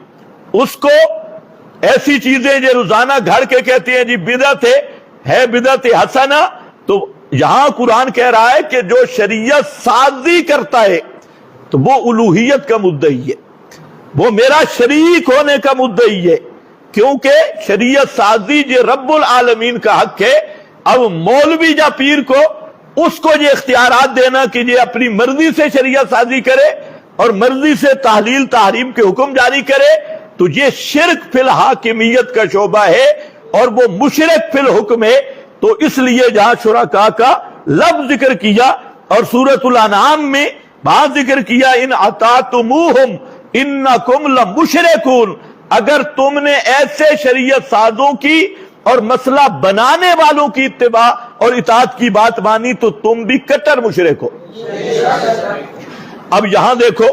اس کو ایسی چیزیں جو روزانہ گھڑ کے کہتے ہیں جی بدعت ہے بدعت حسنہ، تو یہاں قرآن کہہ رہا ہے کہ جو شریعت سازی کرتا ہے تو وہ الوہیت کا مدعی ہے، وہ میرا شریک ہونے کا مدعی ہے، کیونکہ شریعت سازی جو رب العالمین کا حق ہے۔ اب مولوی یا پیر کو اس کو یہ اختیارات دینا کہ یہ اپنی مرضی سے شریعت سازی کرے اور مرضی سے تحلیل تحریم کے حکم جاری کرے، تو یہ شرک فی الحاکمیت کا شعبہ ہے اور وہ مشرک فی الحکم ہے۔ تو اس لیے جہاں شرکاء کا لفظ ذکر کیا اور سورۃ الانعام میں بات ذکر کیا ان اطعتموہم انکم لمشرکون، اگر تم نے ایسے شریعت سازوں کی اور مسئلہ بنانے والوں کی اتباع اور اطاعت کی بات مانی تو تم بھی کٹر مشرک ہو۔ اب یہاں دیکھو،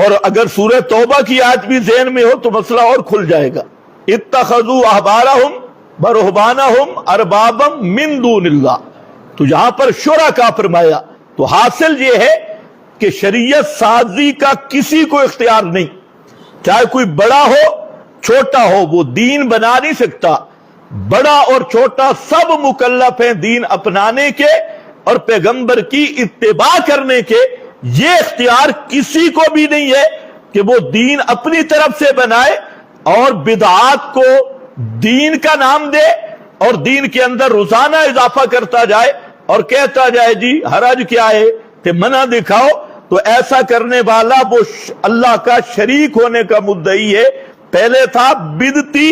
اور اگر سورہ توبہ کی آیت بھی ذہن میں ہو تو مسئلہ اور کھل جائے گا۔ اتخذوا احبارہم ورہبانہم اربابا من دون اللہ، تو یہاں پر شرکاء فرمایا، تو حاصل یہ ہے کہ شریعت سازی کا کسی کو اختیار نہیں، چاہے کوئی بڑا ہو چھوٹا ہو، وہ دین بنا نہیں سکتا۔ بڑا اور چھوٹا سب مکلف ہیں دین اپنانے کے اور پیغمبر کی اتباع کرنے کے، یہ اختیار کسی کو بھی نہیں ہے کہ وہ دین اپنی طرف سے بنائے اور بدعات کو دین کا نام دے اور دین کے اندر روزانہ اضافہ کرتا جائے اور کہتا جائے جی حرج کیا ہے کہ منع دکھاؤ، تو ایسا کرنے والا وہ اللہ کا شریک ہونے کا مدعی ہے۔ پہلے تھا بدعتی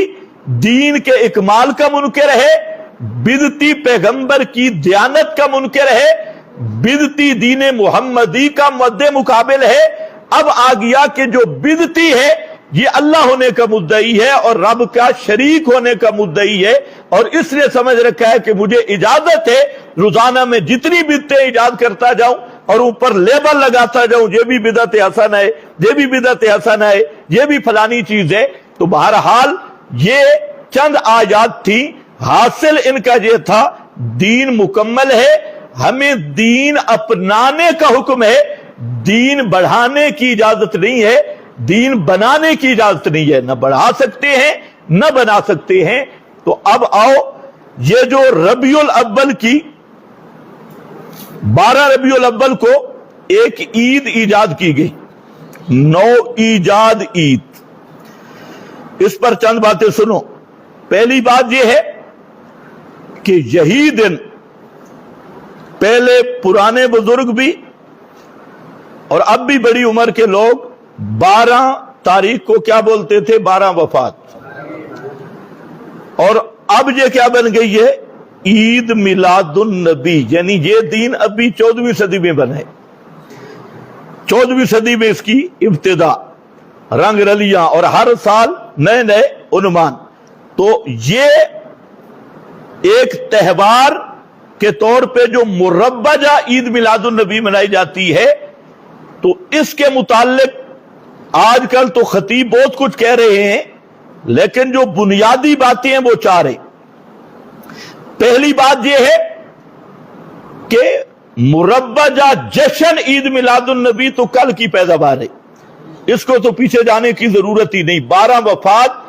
دین کے اکمال کا منکر ہے، بدعتی پیغمبر کی دیانت کا منکر ہے، بدعتی دین محمدی کا مد مقابل ہے۔ اب آ گیا کہ جو بدعتی ہے یہ اللہ ہونے کا مدعی ہے اور رب کا شریک ہونے کا مدعی ہے، اور اس نے سمجھ رکھا ہے کہ مجھے اجازت ہے روزانہ میں جتنی بدعتیں ایجاد کرتا جاؤں اور اوپر لیبل لگاتا جاؤں، یہ بھی بدعت حسنہ ہے، یہ بھی بدعت حسنہ ہے، یہ بھی فلانی چیز ہے۔ تو بہرحال یہ چند آیات تھی، حاصل ان کا یہ تھا دین مکمل ہے، ہمیں دین اپنانے کا حکم ہے، دین بڑھانے کی اجازت نہیں ہے، دین بنانے کی اجازت نہیں ہے، نہ بڑھا سکتے ہیں نہ بنا سکتے ہیں۔ تو اب آؤ، یہ جو ربیع الاول کی 12 ربیع الاول کو ایک عید ایجاد کی گئی، نو ایجاد عید، اس پر چند باتیں سنو۔ پہلی بات یہ ہے کہ یہی دن پہلے پرانے بزرگ بھی اور اب بھی بڑی عمر کے لوگ 12 تاریخ کو کیا بولتے تھے؟ 12 وفات، اور اب یہ کیا بن گئی ہے؟ عید میلاد النبی، یعنی یہ دین ابھی 14ویں صدی میں بنا ہے، 14ویں صدی میں اس کی ابتدا، رنگ رلیاں اور ہر سال نئے نئے عنوان۔ تو یہ ایک تہوار کے طور پہ جو مربجہ عید میلاد النبی منائی جاتی ہے، تو اس کے متعلق آج کل تو خطیب بہت کچھ کہہ رہے ہیں، لیکن جو بنیادی باتیں ہیں وہ 4 ہیں۔ پہلی بات یہ ہے کہ مربجہ جشن عید میلاد النبی تو کل کی پیداوار ہے، اس کو تو پیچھے جانے کی ضرورت ہی نہیں۔ 12 وفات،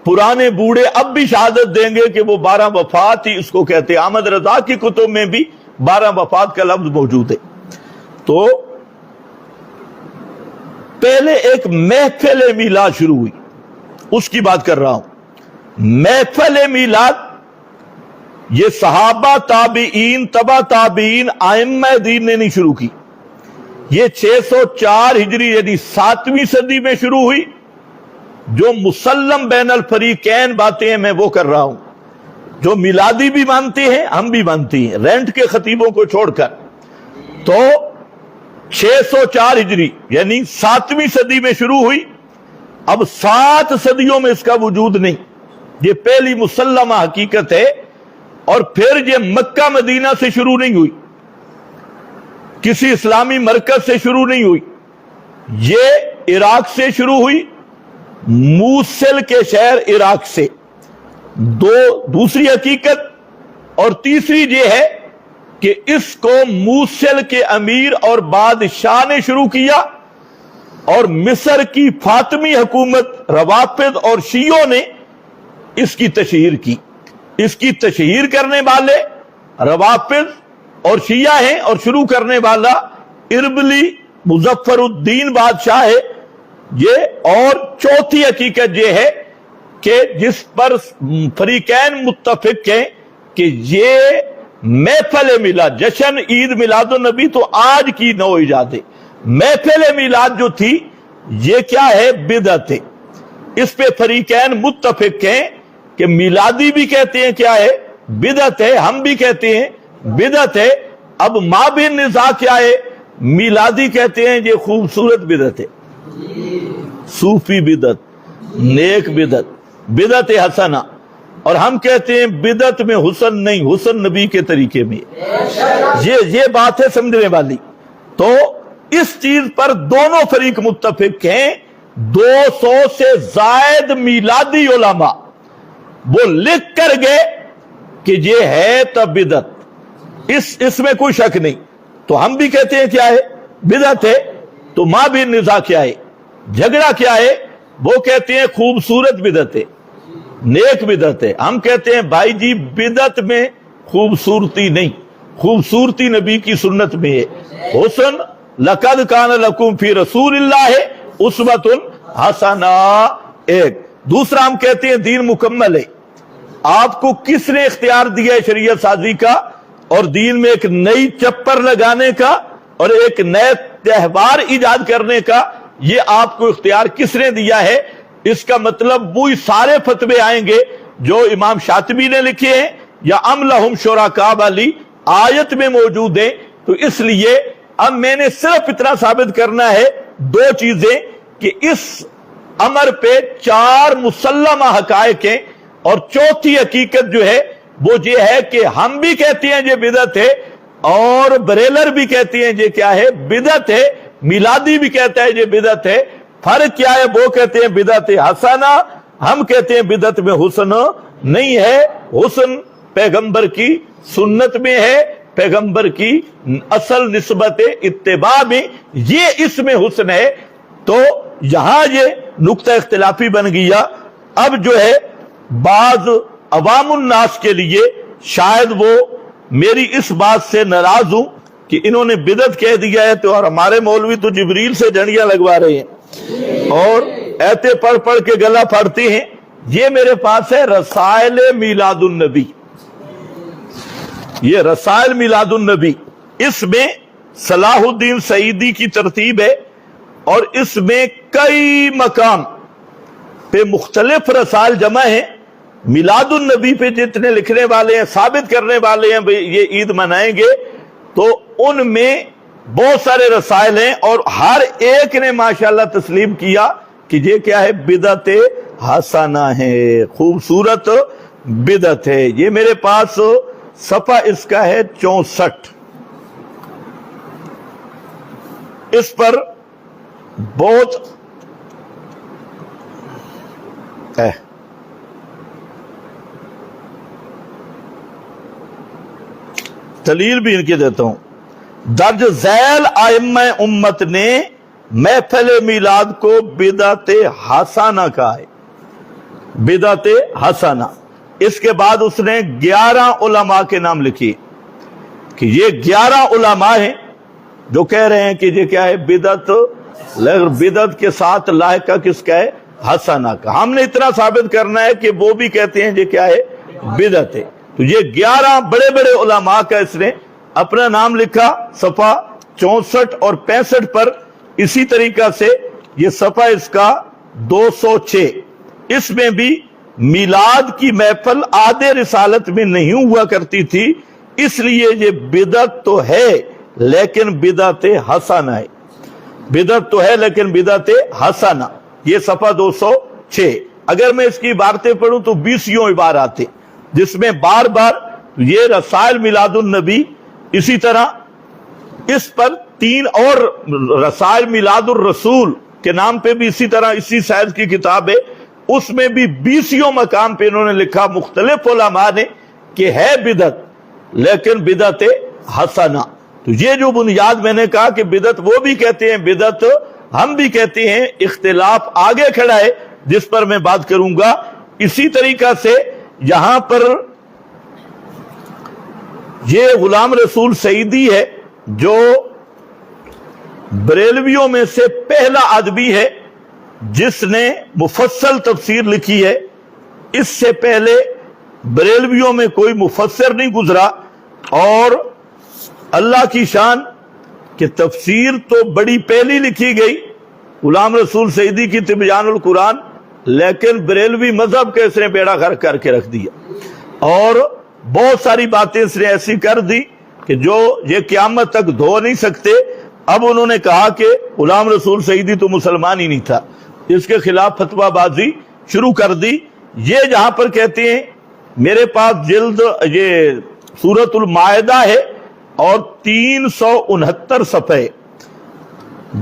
پرانے بوڑھے اب بھی شہادت دیں گے کہ وہ 12 وفات ہی اس کو کہتے ہیں۔ احمد رضا کی کتب میں بھی 12 وفات کا لفظ موجود ہے۔ تو پہلے ایک محفل میلاد شروع ہوئی، اس کی بات کر رہا ہوں۔ محفل میلاد یہ صحابہ، تابعین، تبع تابعین، ائمہ دین نے نہیں شروع کی، یہ 604 ہجری یعنی 7ویں صدی میں شروع ہوئی۔ جو مسلم بین الفریقین باتیں ہیں میں وہ کر رہا ہوں، جو میلادی بھی مانتے ہیں ہم بھی مانتے ہیں، رینٹ کے خطیبوں کو چھوڑ کر۔ تو 604 ہجری یعنی 7ویں صدی میں شروع ہوئی۔ اب 7 صدیوں میں اس کا وجود نہیں، یہ پہلی مسلمہ حقیقت ہے۔ اور پھر یہ مکہ مدینہ سے شروع نہیں ہوئی، کسی اسلامی مرکز سے شروع نہیں ہوئی، یہ عراق سے شروع ہوئی، موصل کے شہر عراق سے۔ دوسری حقیقت اور تیسری یہ ہے کہ اس کو موصل کے امیر اور بادشاہ نے شروع کیا، اور مصر کی فاطمی حکومت روافض اور شیعوں نے اس کی تشہیر کی۔ اس کی تشہیر کرنے والے روافض اور شیعہ ہیں، اور شروع کرنے والا اربلی مظفر الدین بادشاہ ہے یہ۔ اور چوتھی حقیقت یہ ہے کہ جس پر فریقین متفق ہیں کہ یہ محفل میلاد، جشن عید میلاد النبی تو آج کی نو ایجاد ہے، محفل میلاد جو تھی یہ کیا ہے؟ بدعت ہے۔ اس پہ فریقین متفق ہیں کہ میلادی بھی کہتے ہیں کیا ہے؟ بدعت ہے، ہم بھی کہتے ہیں بدعت ہے۔ اب مابین نزاع کیا ہے؟ میلادی کہتے ہیں یہ خوبصورت بدعت ہے، صوفی بدعت، نیک بدعت، بدعت حسنہ، اور ہم کہتے ہیں بدعت میں حسن نہیں، حسن نبی کے طریقے میں۔ یہ بات ہے سمجھنے والی۔ تو اس چیز پر دونوں فریق متفق ہیں۔ 200 سے زائد میلادی علماء وہ لکھ کر گئے کہ یہ ہے تب بدعت، اس میں کوئی شک نہیں۔ تو ہم بھی کہتے ہیں کیا ہے؟ بدعت ہے۔ تو ماں بھی نزاع کیا ہے؟ جھگڑا کیا ہے؟ وہ کہتے ہیں خوبصورت بدعت ہے، نیک بدعت ہے۔ ہم کہتے ہیں بھائی جی بدعت میں خوبصورتی نہیں، خوبصورتی نبی کی سنت میں ہے۔ حسن لقد کان لکم فی رسول اللہ اسوۃ حسنہ ایک۔ دوسرا ہم کہتے ہیں دین مکمل ہے۔ آپ کو کس نے اختیار دیا ہے شریعت سازی کا اور دین میں ایک نئی چپر لگانے کا اور ایک نئے تہوار ایجاد کرنے کا؟ یہ آپ کو اختیار کس نے دیا ہے؟ اس کا مطلب وہی سارے فتوے آئیں گے جو امام شاطبی نے لکھے ہیں یا ام لہم شرکاء والی آیت میں موجود ہیں۔ تو اس لیے اب میں نے صرف اتنا ثابت کرنا ہے دو چیزیں، کہ اس امر پہ 4 مسلمہ حقائق ہیں، اور چوتھی حقیقت جو ہے وہ یہ ہے کہ ہم بھی کہتے ہیں یہ بدعت ہے، اور بریلر بھی کہتے ہیں یہ کیا ہے؟ بدعت ہے۔ میلادی بھی کہتا ہے یہ بدعت ہے۔ فرق کیا ہے؟ وہ کہتے ہیں بدعت حسنہ، ہم کہتے ہیں بدعت میں حسن نہیں ہے۔ حسن پیغمبر کی سنت میں ہے، پیغمبر کی اصل نسبت اتباع میں، یہ اس میں حسن ہے۔ تو یہاں یہ نقطہ اختلافی بن گیا۔ اب جو ہے بعض عوام الناس کے لیے شاید وہ میری اس بات سے ناراض ہوں کہ انہوں نے بدعت کہہ دیا ہے، تو اور ہمارے مولوی تو جبریل سے ڈنڈیاں لگوا رہے ہیں اور ایتے پڑھ پڑھ کے گلا پھاڑتے ہیں۔ یہ میرے پاس ہے رسائل میلاد النبی، یہ رسائل میلاد النبی، اس میں صلاح الدین سعیدی کی ترتیب ہے، اور اس میں کئی مقام پہ مختلف رسائل جمع ہیں۔ میلاد النبی پہ جتنے لکھنے والے ہیں، ثابت کرنے والے ہیں یہ عید منائیں گے، تو ان میں بہت سارے رسائل ہیں، اور ہر ایک نے ماشاءاللہ تسلیم کیا کہ یہ کیا ہے؟ بدعت حسنہ ہے، خوبصورت بدعت ہے۔ یہ میرے پاس صفحہ اس کا ہے 64۔ اس پر بہت دلیل بھی ان کے دیتا ہوں۔ درج ذیل ائمہ امت نے محفل میلاد کو بدعت حسنہ کہا ہے، بدعت حسنہ۔ اس کے بعد اس نے 11 علماء کے نام لکھے کہ یہ 11 علماء ہیں جو کہہ رہے ہیں کہ یہ کیا ہے؟ بدعت۔ بدعت کے ساتھ لاحقہ کس کا ہے؟ حسنہ کا۔ ہم نے اتنا ثابت کرنا ہے کہ وہ بھی کہتے ہیں یہ کیا ہے؟ بدعت ہے۔ تو یہ 11 بڑے بڑے علماء کا اس نے اپنا نام لکھا صفحہ 64 اور 65 پر۔ اسی طریقہ سے یہ صفحہ اس کا 206، اس میں بھی میلاد کی محفل عہد رسالت میں نہیں ہوا کرتی تھی، اس لیے یہ بدعت تو ہے لیکن بدعت حسنہ ہے، بدعت تو ہے لیکن بدعت حسنہ۔ یہ صفحہ 206۔ اگر میں اس کی عبارتیں پڑھوں تو 20 عبارات ہیں جس میں بار بار یہ رسائل میلاد النبی، اسی طرح اس پر 3 اور رسائل میلاد الرسول کے نام پہ بھی اسی طرح اسی سائز کی کتاب ہے، اس میں بھی 20 مقام پہ انہوں نے لکھا مختلف علماء نے کہ ہے بدعت، لیکن بدعت حسنہ۔ تو یہ جو بنیاد میں نے کہا کہ بدعت وہ بھی کہتے ہیں، بدعت ہم بھی کہتے ہیں، اختلاف آگے کھڑا ہے جس پر میں بات کروں گا۔ اسی طریقہ سے یہاں پر یہ غلام رسول سعیدی ہے جو بریلویوں میں سے پہلا آدمی ہے جس نے مفصل تفسیر لکھی ہے۔ اس سے پہلے بریلویوں میں کوئی مفسر نہیں گزرا، اور اللہ کی شان کہ تفسیر تو بڑی پہلی لکھی گئی غلام رسول سعیدی کی تبیان القرآن، لیکن بریلوی مذہب کے اس نے بیڑا غرق کر کے رکھ دیا، اور بہت ساری باتیں اس نے ایسی کر دی کہ جو یہ قیامت تک دھو نہیں سکتے۔ اب انہوں نے کہا کہ غلام رسول سعیدی تو مسلمان ہی نہیں تھا، اس کے خلاف فتویٰ بازی شروع کر دی۔ یہ جہاں پر کہتے ہیں، میرے پاس جلد یہ سورۃ المائدہ ہے اور 369 صفحے،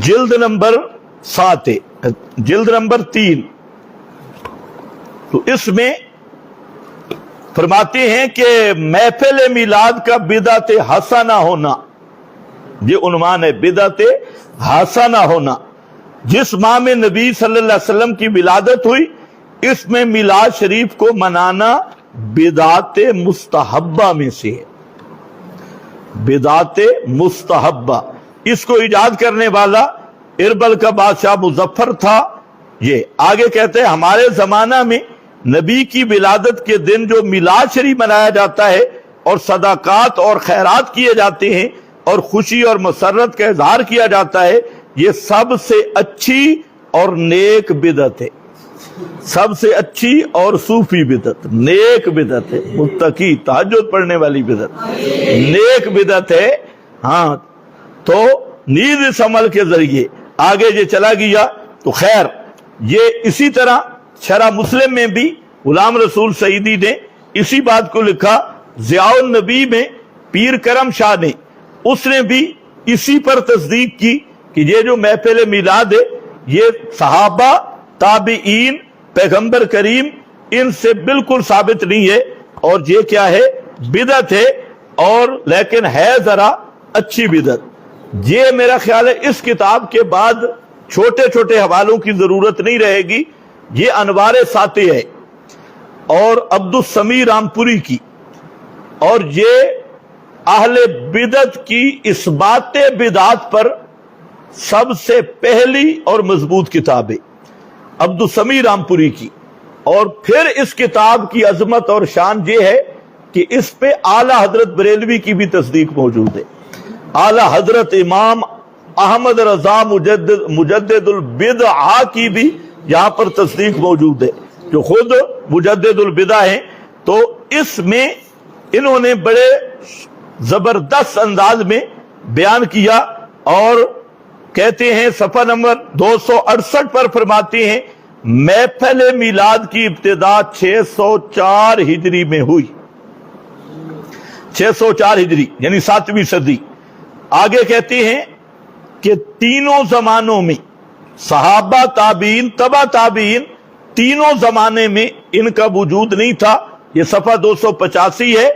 جلد نمبر 7 ہے، جلد نمبر 3، تو اس میں فرماتے ہیں کہ محفل میلاد کا بدعت حسنہ ہونا، یہ عنوان ہے، بدعت حسنہ ہونا، جس ماہ میں نبی صلی اللہ علیہ وسلم کی ولادت ہوئی اس میں میلاد شریف کو منانا بدعت مستحبہ میں سے ہے، بدعت مستحبہ۔ اس کو ایجاد کرنے والا اربل کا بادشاہ مظفر تھا۔ یہ آگے کہتے ہیں ہمارے زمانہ میں نبی کی ولادت کے دن جو میلاد شریف منایا جاتا ہے اور صدقات اور خیرات کیے جاتے ہیں اور خوشی اور مسرت کا اظہار کیا جاتا ہے، یہ سب سے اچھی اور نیک بدعت ہے، سب سے اچھی اور صوفی بدعت، نیک بدعت ہے، متقی تہجد پڑھنے والی بدعت، نیک بدعت ہے۔ ہاں، تو نیز اس عمل کے ذریعے آگے یہ چلا گیا۔ تو خیر، یہ اسی طرح شرح مسلم میں بھی غلام رسول سعیدی نے اسی بات کو لکھا۔ ضیاء النبی میں پیر کرم شاہ نے، اس نے بھی اسی پر تصدیق کی کہ یہ جو محفل میلاد ہے یہ صحابہ، تابعین، پیغمبر کریم، ان سے بالکل ثابت نہیں ہے، اور یہ کیا ہے؟ بدعت ہے، اور لیکن ہے ذرا اچھی بدعت۔ یہ میرا خیال ہے اس کتاب کے بعد چھوٹے چھوٹے حوالوں کی ضرورت نہیں رہے گی۔ یہ انوار ساطع ہے اور عبدالسمیع رامپوری کی، اور یہ اہل بدعت کی اثبات بدعات پر سب سے پہلی اور مضبوط کتاب ہے عبدالسمیع رامپوری کی۔ اور پھر اس کتاب کی عظمت اور شان یہ ہے کہ اس پہ اعلیٰ حضرت بریلوی کی بھی تصدیق موجود ہے، اعلیٰ حضرت امام احمد رضا مجدد البدع کی بھی یہاں پر تصدیق موجود ہے، جو خود مجدد البدع ہیں۔ تو اس میں انہوں نے بڑے زبردست انداز میں بیان کیا، اور کہتے ہیں صفحہ نمبر 268 پر فرماتے ہیں محفل میلاد کی ابتدا 604 ہجری میں ہوئی، 604 ہجری یعنی 7ویں صدی۔ آگے کہتے ہیں کہ تینوں زمانوں میں صحابہ، تابعین، تبع تابعین، تینوں زمانے میں ان کا وجود نہیں تھا۔ یہ صفحہ 285 ہے،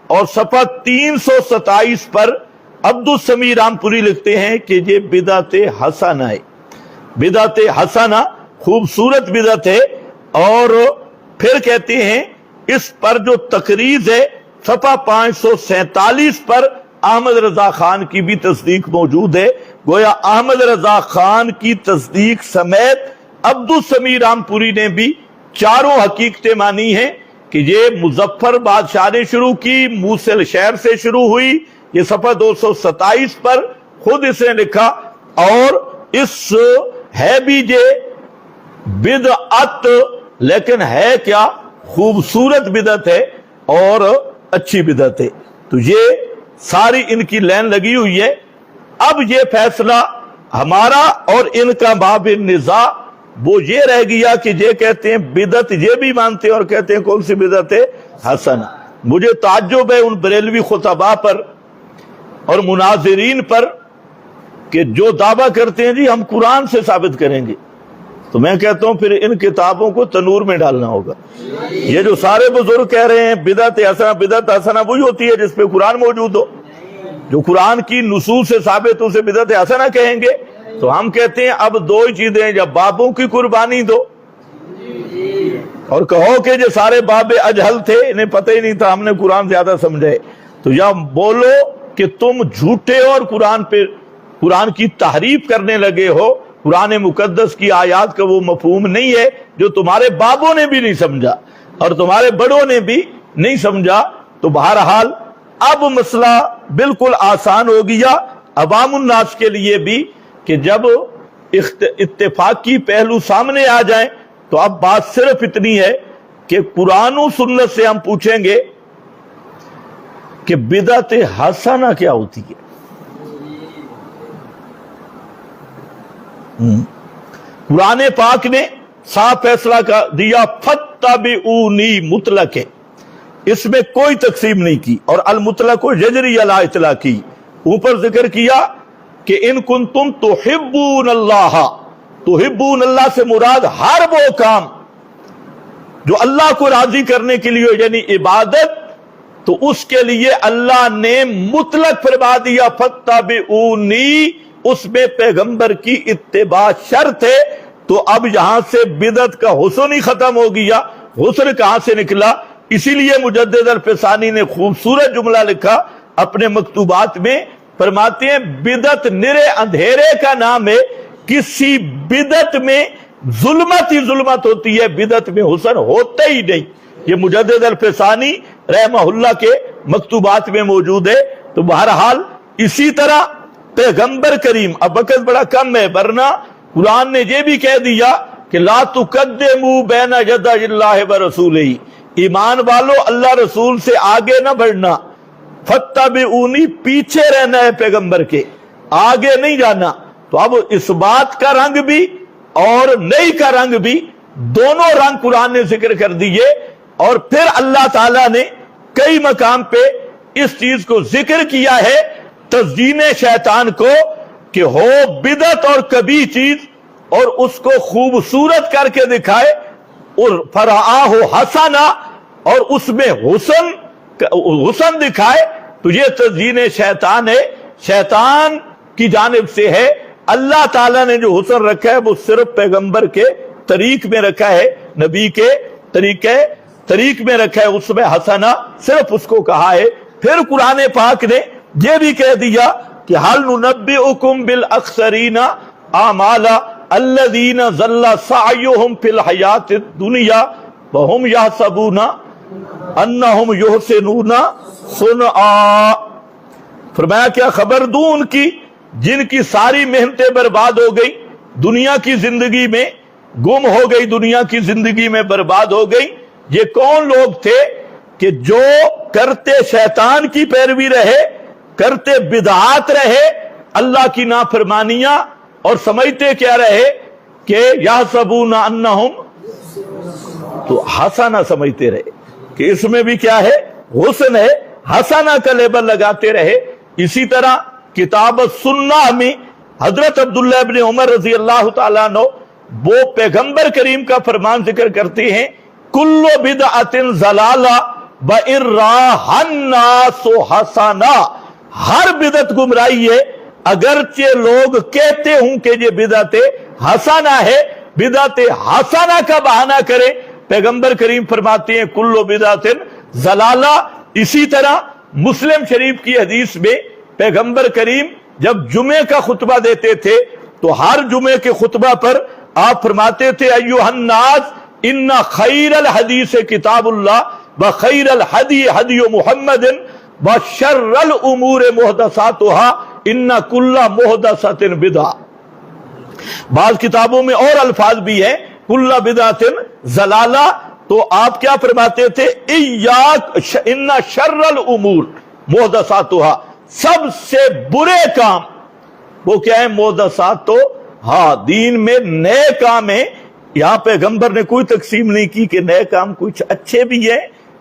اور صفحہ 327 پر عبدالسمیع رامپوری لکھتے ہیں کہ یہ بدعت حسنہ ہے، بدعت حسنہ، خوبصورت بدعت ہے۔ اور پھر کہتے ہیں اس پر جو تقریض ہے صفحہ 547 پر احمد رضا خان کی بھی تصدیق موجود ہے۔ گویا احمد رضا خان کی تصدیق سمیت عبدالسمیع رامپوری نے بھی چاروں حقیقتیں مانی ہیں کہ یہ مظفر بادشاہ نے شروع کی، موصل شہر سے شروع ہوئی۔ یہ صفحہ 227 پر خود اس نے لکھا، اور اس ہے بھی یہ بدعت، لیکن ہے کیا؟ خوبصورت بدعت ہے اور اچھی بدعت ہے۔ تو یہ ساری ان کی لین لگی ہوئی ہے۔ اب یہ فیصلہ ہمارا اور ان کا باب نزاع وہ یہ رہ گیا کہ یہ کہتے ہیں بدعت، یہ بھی مانتے ہیں اور کہتے ہیں کون سی بدعت ہے؟ حسنہ۔ مجھے تعجب ہے ان بریلوی خطباء پر اور مناظرین پر کہ جو دعویٰ کرتے ہیں جی ہم قرآن سے ثابت کریں گے، تو میں کہتا ہوں پھر ان کتابوں کو تنور میں ڈالنا ہوگا۔ یہ جو سارے بزرگ کہہ رہے ہیں بدعت حسنہ وہی ہوتی ہے جس پہ قرآن موجود ہو، جو قرآن کی نصوص سے ثابت اسے بدعت حسنہ کہیں گے۔ تو ہم کہتے ہیں اب دو ہی چیزیں ہیں، یا بابوں کی قربانی دو اور کہو کہ جو سارے باب اجہل تھے انہیں پتہ ہی نہیں تھا، ہم نے قرآن زیادہ سمجھے، تو یا بولو کہ تم جھوٹے اور قرآن کی تحریف کرنے لگے ہو، قرآن مقدس کی آیات کا وہ مفہوم نہیں ہے جو تمہارے بابوں نے بھی نہیں سمجھا اور تمہارے بڑوں نے بھی نہیں سمجھا۔ تو بہرحال اب مسئلہ بالکل آسان ہو گیا عوام الناس کے لیے بھی کہ جب اتفاقی پہلو سامنے آ جائیں تو اب بات صرف اتنی ہے کہ قرآن و سنت سے ہم پوچھیں گے کہ بدعت حسنہ کیا ہوتی ہے۔ قرآن پاک نے صاف فیصلہ دیا فَاتَّبِعُونِی مطلق ہے، اس میں کوئی تقسیم نہیں کی، اور المطلق کو یجری علی اطلاق کی، اوپر ذکر کیا کہ ان کنتم تحبون اللہ، تحبون اللہ سے مراد ہر وہ کام جو اللہ کو راضی کرنے کے لیے یعنی عبادت، تو اس کے لیے اللہ نے مطلق فرما دیا فَاتَّبِعُونِی، اس میں پیغمبر کی اتباع شرط ہے۔ تو اب یہاں سے بدعت کا حسن ہی ختم ہو گیا، حسن کہاں سے نکلا؟ اسی لیے مجدد الفسانی نے خوبصورت جملہ لکھا اپنے مکتوبات میں، فرماتے ہیں بدعت نرے اندھیرے کا نام ہے، کسی بدعت میں ظلمت ہی ظلمت ہوتی ہے، بدعت میں حسن ہوتا ہی نہیں۔ یہ مجدد الفسانی رحمہ اللہ کے مکتوبات میں موجود ہے۔ تو بہرحال اسی طرح پیغمبر کریم، اب وقت بڑا کم ہے ورنہ قرآن نے یہ بھی کہہ دیا کہ لا تقدموا بین یدی اللہ ورسولہ، ایمان والو اللہ رسول سے آگے نہ بڑھنا، فاتبعونی پیچھے رہنا ہے پیغمبر کے، آگے نہیں جانا۔ تو اب اس بات کا رنگ بھی اور نئی کا رنگ بھی، دونوں رنگ قرآن نے ذکر کر دیے، اور پھر اللہ تعالیٰ نے کئی مقام پہ اس چیز کو ذکر کیا ہے، تزیین شیطان کو، کہ ہو بدعت اور کبھی چیز اور اس کو خوبصورت کر کے دکھائے، اور فرآہ حسنا، اور اس میں حسن دکھائے، تو یہ تزیین شیطان ہے، شیطان کی جانب سے ہے۔ اللہ تعالیٰ نے جو حسن رکھا ہے وہ صرف پیغمبر کے طریق میں رکھا ہے، نبی کے طریق میں رکھا ہے، اس میں حسنہ صرف اس کو کہا ہے۔ پھر قرآن پاک نے یہ بھی کہہ دیا کہ حل ننبئکم بالاخسرین اعمالا الذین ضل سعیہم فی الحیاۃ الدنیا وہم یحسبون انہم یحسنون صنعا، فرمایا کیا خبر دوں ان کی جن کی ساری محنتیں برباد ہو گئی دنیا کی زندگی میں، گم ہو گئی دنیا کی زندگی میں، برباد ہو گئی۔ یہ کون لوگ تھے کہ جو کرتے شیطان کی پیروی رہے، کرتے بدعات رہے، اللہ کی نافرمانیاں، اور سمجھتے کیا رہے کہ یحسبون انہم، تو حسنہ سمجھتے رہے کہ اس میں بھی کیا ہے، حسن ہے، حسنہ کا لیبل لگاتے رہے۔ اسی طرح کتاب السنہ میں حضرت عبداللہ ابن عمر رضی اللہ تعالیٰ عنہ وہ پیغمبر کریم کا فرمان ذکر کرتے ہیں، کل بدعت ضلالہ وَإِن رَاهَا النَّاسُ حَسَنًا، ہر بدعت گمراہی ہے اگرچہ لوگ کہتے ہوں کہ یہ بدعت حسنہ ہے، بدعت حسنہ کا بہانہ کرے، پیغمبر کریم فرماتے ہیں کل بدعت ضلالہ۔ اسی طرح مسلم شریف کی حدیث میں پیغمبر کریم جب جمعے کا خطبہ دیتے تھے تو ہر جمعے کے خطبہ پر آپ فرماتے تھے ایھا الناس ان خیر الحدیث کتاب اللہ وخیر الہدی ہدی محمد وشر الامور محدثاتها ان کل محدثۃ بدعہ۔ بعض کتابوں میں اور الفاظ بھی ہیں کل بدعۃ ضلالہ، تو آپ کیا فرماتے تھے ایاک ان شر الامور محدثاتها، سب سے برے کام وہ کیا ہے، محدثات، تو ہاں دین میں نئے کام ہیں۔ یہاں پیغمبر نے کوئی تقسیم نہیں کی کہ نئے کام کچھ اچھے بھی ہیں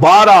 12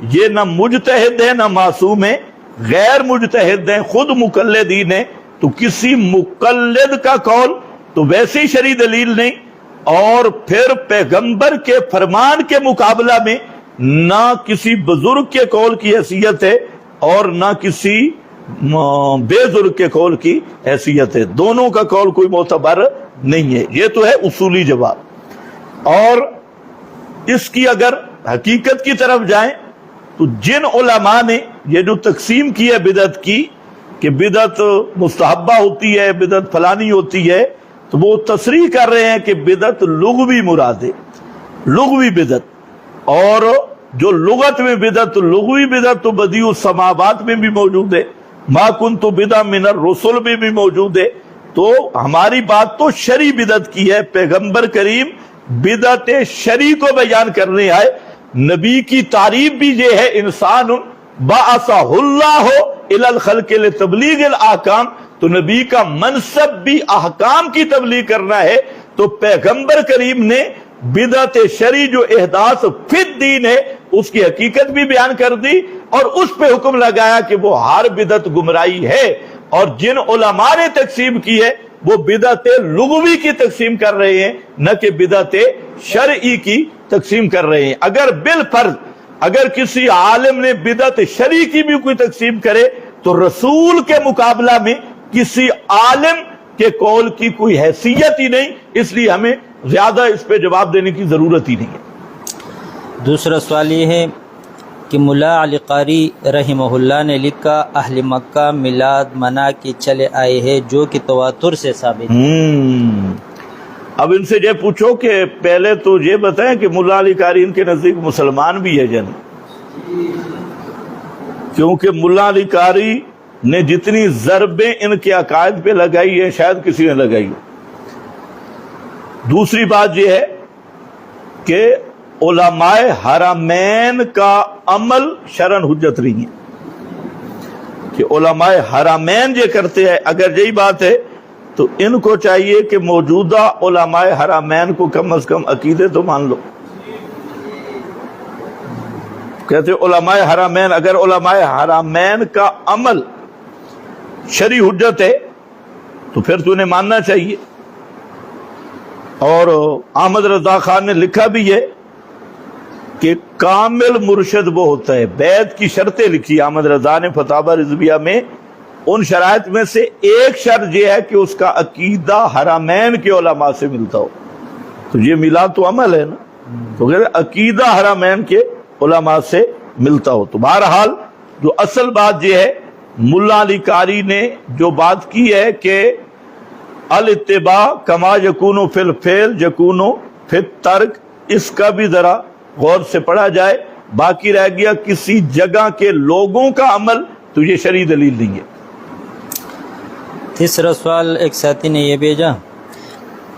یہ نہ مجتہد ہے نہ معصوم ہے، غیر مجتہد ہیں، خود مقلدین ہیں، تو کسی مقلد کا قول تو ویسی شرعی دلیل نہیں، اور پھر پیغمبر کے فرمان کے مقابلہ میں نہ کسی بزرگ کے قول کی حیثیت ہے اور نہ کسی بے بزرگ کے قول کی حیثیت ہے، دونوں کا قول کوئی معتبر نہیں ہے۔ یہ تو ہے اصولی جواب۔ اور اس کی اگر حقیقت کی طرف جائیں تو جن علماء نے یہ جو تقسیم کی ہے بدعت کی کہ بدعت مستحبہ ہوتی ہے، بدعت فلانی ہوتی ہے، تو وہ تصریح کر رہے ہیں کہ بدعت لغوی مراد ہے، لغوی بدعت، اور جو لغت میں بدعت، لغوی بدعت تو بدیع السماوات میں بھی موجود ہے، ما کنت بدعا من الرسل میں بھی موجود ہے۔ تو ہماری بات تو شرعی بدعت کی ہے، پیغمبر کریم بدعت شرعی کو بیان کرنے آئے۔ نبی کی تعریف بھی یہ ہے، انسان بعثہ اللہ الی الخلق لتبلیغ الاحکام، تو نبی کا منصب بھی احکام کی تبلیغ کرنا ہے، تو پیغمبر کریم نے بدعت شرعی جو احداث فی الدین ہے اس کی حقیقت بھی بیان کر دی، اور اس پہ حکم لگایا کہ وہ ہر بدعت گمراہی ہے، اور جن علماء نے تقسیم کی ہے وہ بدعت لغوی کی تقسیم کر رہے ہیں، نہ کہ بدعت شرعی کی تقسیم کر رہے ہیں۔ اگر بالفرض اگر کسی عالم نے بدعت شرعی کی بھی کوئی تقسیم کرے تو رسول کے مقابلہ میں کسی عالم کے قول کی کوئی حیثیت ہی نہیں، اس لیے ہمیں زیادہ اس پہ جواب دینے کی ضرورت ہی نہیں ہے۔ دوسرا سوال یہ ہے کہ ملا علی قاری رحمہ اللہ نے لکھا اہل مکہ میلاد منا کے چلے آئے ہیں جو کہ تواتر سے ثابت ہے۔ اب ان سے یہ پوچھو کہ پہلے تو یہ بتائیں کہ ملا علی قاری ان کے نزدیک مسلمان بھی ہے جن، کیونکہ ملا علی قاری نے جتنی ضربیں ان کے عقائد پہ لگائی ہیں شاید کسی نے لگائی ہو۔ دوسری بات یہ ہے کہ علماء حرمین کا عمل شرعاً حجت نہیں ہے، کہ علماء حرمین یہ کرتے ہیں۔ اگر یہی بات ہے تو ان کو چاہیے کہ موجودہ علماء حرمین کو کم از کم عقیدے تو مان لو۔ کہتے علماء حرمین، اگر علماء حرمین کا عمل شرعی حجت ہے تو پھر تو انہیں ماننا چاہیے۔ اور احمد رضا خان نے لکھا بھی ہے کہ کامل مرشد وہ ہوتا ہے، بیعت کی شرطیں لکھی احمد رضا نے فتاوی رضویہ میں، ان شرائط میں سے ایک شرط یہ ہے کہ اس کا عقیدہ حرمین کے علماء سے ملتا ہو، تو یہ میلاد تو عمل ہے نا، تو عقیدہ حرمین کے علماء سے ملتا ہو۔ تو بہرحال جو اصل بات یہ ہے، ملا علی قاری نے جو بات کی ہے کہ الاتباع کما یکون فی الفعل یکون فی الترک، اس کا بھی ذرا غور سے پڑھا جائے۔ باقی رہ گیا کسی جگہ کے لوگوں کا عمل، تو یہ شرعی دلیل نہیں ہے۔ تیسرا سوال ایک ساتھی نے یہ بھیجا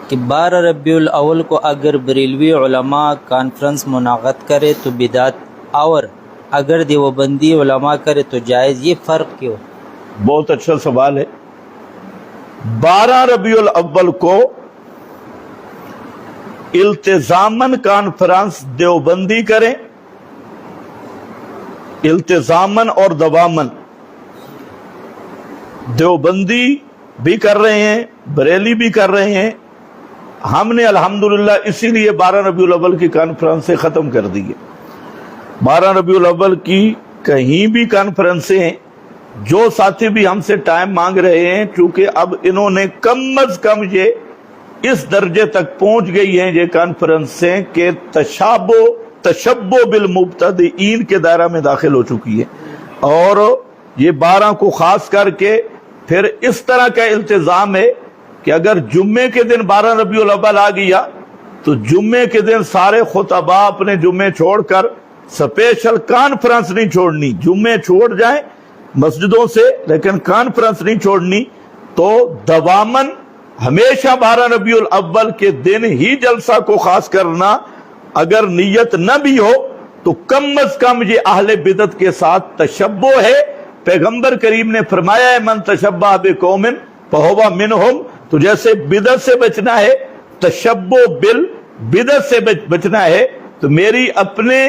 کہ 12 ربیع الاول کو اگر بریلوی علماء کانفرنس منعقد کرے تو بدعت، اور اگر دیوبندی علماء کرے تو جائز، یہ فرق کیوں؟ بہت اچھا سوال ہے۔ 12 ربیع الاول کو التزاماً کانفرنس دیوبندی کریں، التزاماً اور دواما، دیوبندی بھی کر رہے ہیں، بریلی بھی کر رہے ہیں۔ ہم نے الحمدللہ اسی لیے 12 ربیع الاول کی کانفرنس سے ختم کر دی ہے۔ 12 ربیع الاول کی کہیں بھی کانفرنسیں ہیں، جو ساتھی بھی ہم سے ٹائم مانگ رہے ہیں، چونکہ اب انہوں نے کم از کم یہ اس درجے تک پہنچ گئی ہیں یہ کانفرنسیں کہ تشبہ بالمبتدئین کے دائرہ میں داخل ہو چکی ہے، اور یہ 12 کو خاص کر کے پھر اس طرح کا التزام ہے کہ اگر جمعے کے دن 12 ربیع الاول آ گیا تو جمعے کے دن سارے خطباء اپنے جمعے چھوڑ کر سپیشل کانفرنس نہیں چھوڑنی، جمعے چھوڑ جائیں مسجدوں سے لیکن کانفرنس نہیں چھوڑنی، تو دواما ہمیشہ 12 ربیع الاول کے دن ہی جلسہ کو خاص کرنا، اگر نیت نہ بھی ہو تو کم از کم یہ اہل بدعت کے ساتھ تشبہ ہے۔ پیغمبر کریم نے فرمایا ہے من تشبہ بقوم فہو منہم، تو جیسے بدعت سے بچنا ہے، تشبہ بالبدعت سے بچنا ہے، تو میری اپنے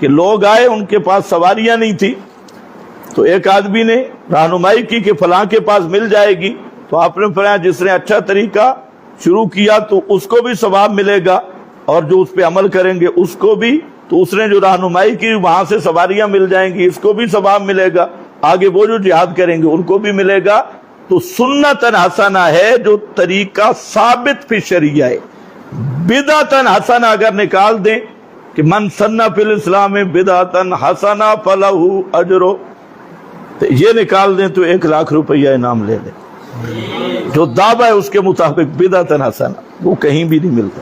کہ لوگ آئے, ان کے پاس سواریاں نہیں تھی, تو ایک آدمی نے رہنمائی کی کہ فلاں کے پاس مل جائے گی, تو آپ نے فرمایا جس نے اچھا طریقہ شروع کیا تو اس کو بھی ثواب ملے گا, اور جو اس پہ عمل کریں گے اس کو بھی, تو اس نے جو رہنمائی کی وہاں سے سواریاں مل جائیں گی, اس کو بھی ثواب ملے گا, آگے وہ جو جہاد کریں گے ان کو بھی ملے گا. تو سنتن حسنہ ہے جو طریقہ ثابت فی شریعہ ہے. بدعتن حسنہ اگر نکال دیں کہ من سن فی الاسلام بدعتن حسنہ فلہ اجر, تو یہ نکال دیں تو 1,00,000 روپیہ انعام لے لیں. جو دعویٰ ہے اس کے مطابق بدعتن حسنہ وہ کہیں بھی نہیں ملتا.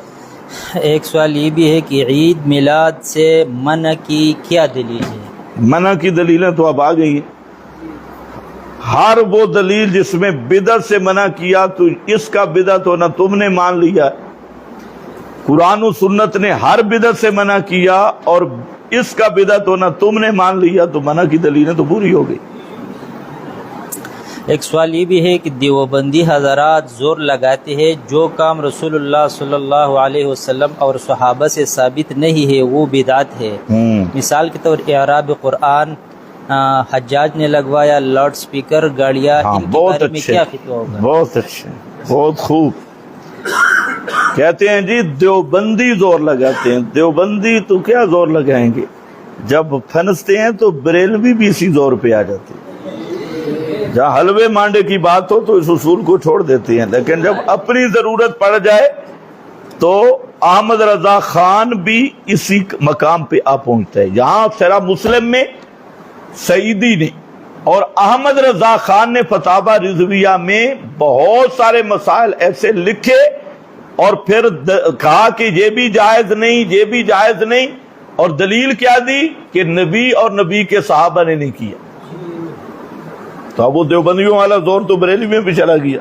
ایک سوال یہ بھی ہے کہ عید میلاد سے منع کی کیا دلیل ہے؟ منع کی دلیلیں تو اب آ گئی ہیں. ہر وہ دلیل جس میں بدعت سے منع کیا تو اس کا بدعت ہونا تم نے مان لیا. قرآن و سنت نے ہر بدعت سے منع کیا اور اس کا بدعت ہونا تم نے مان لیا, تو منع کی دلیلیں تو پوری ہو گئی. ایک سوال یہ بھی ہے کہ دیوبندی حضرات زور لگاتے ہیں جو کام رسول اللہ صلی اللہ علیہ وسلم اور صحابہ سے ثابت نہیں ہے وہ بدعت ہے. مثال کے طور اعراب قرآن حجاج نے لگوایا, لاؤڈ سپیکر, گاڑیاں, ان کے بارے میں کیا فتویٰ ہوگا؟ بہت اچھے, بہت خوب. کہتے ہیں جی دیوبندی زور لگاتے ہیں. دیوبندی تو کیا زور لگائیں گے, جب پھنستے ہیں تو بریلوی بھی اسی زور پہ آ جاتے ہیں. جہاں حلوے مانڈے کی بات ہو تو اس اصول کو چھوڑ دیتے ہیں, لیکن جب اپنی ضرورت پڑ جائے تو احمد رضا خان بھی اسی مقام پہ آ پہنچتا ہے. یہاں صحیح مسلم میں سعیدی نے اور احمد رضا خان نے فتاوی رضویہ میں بہت سارے مسائل ایسے لکھے اور پھر کہا کہ یہ بھی جائز نہیں, یہ بھی جائز نہیں, اور دلیل کیا دی کہ نبی اور نبی کے صحابہ نے نہیں کیا. تو اب وہ دیوبندیوں والا زور تو بریلی میں بھی چلا گیا,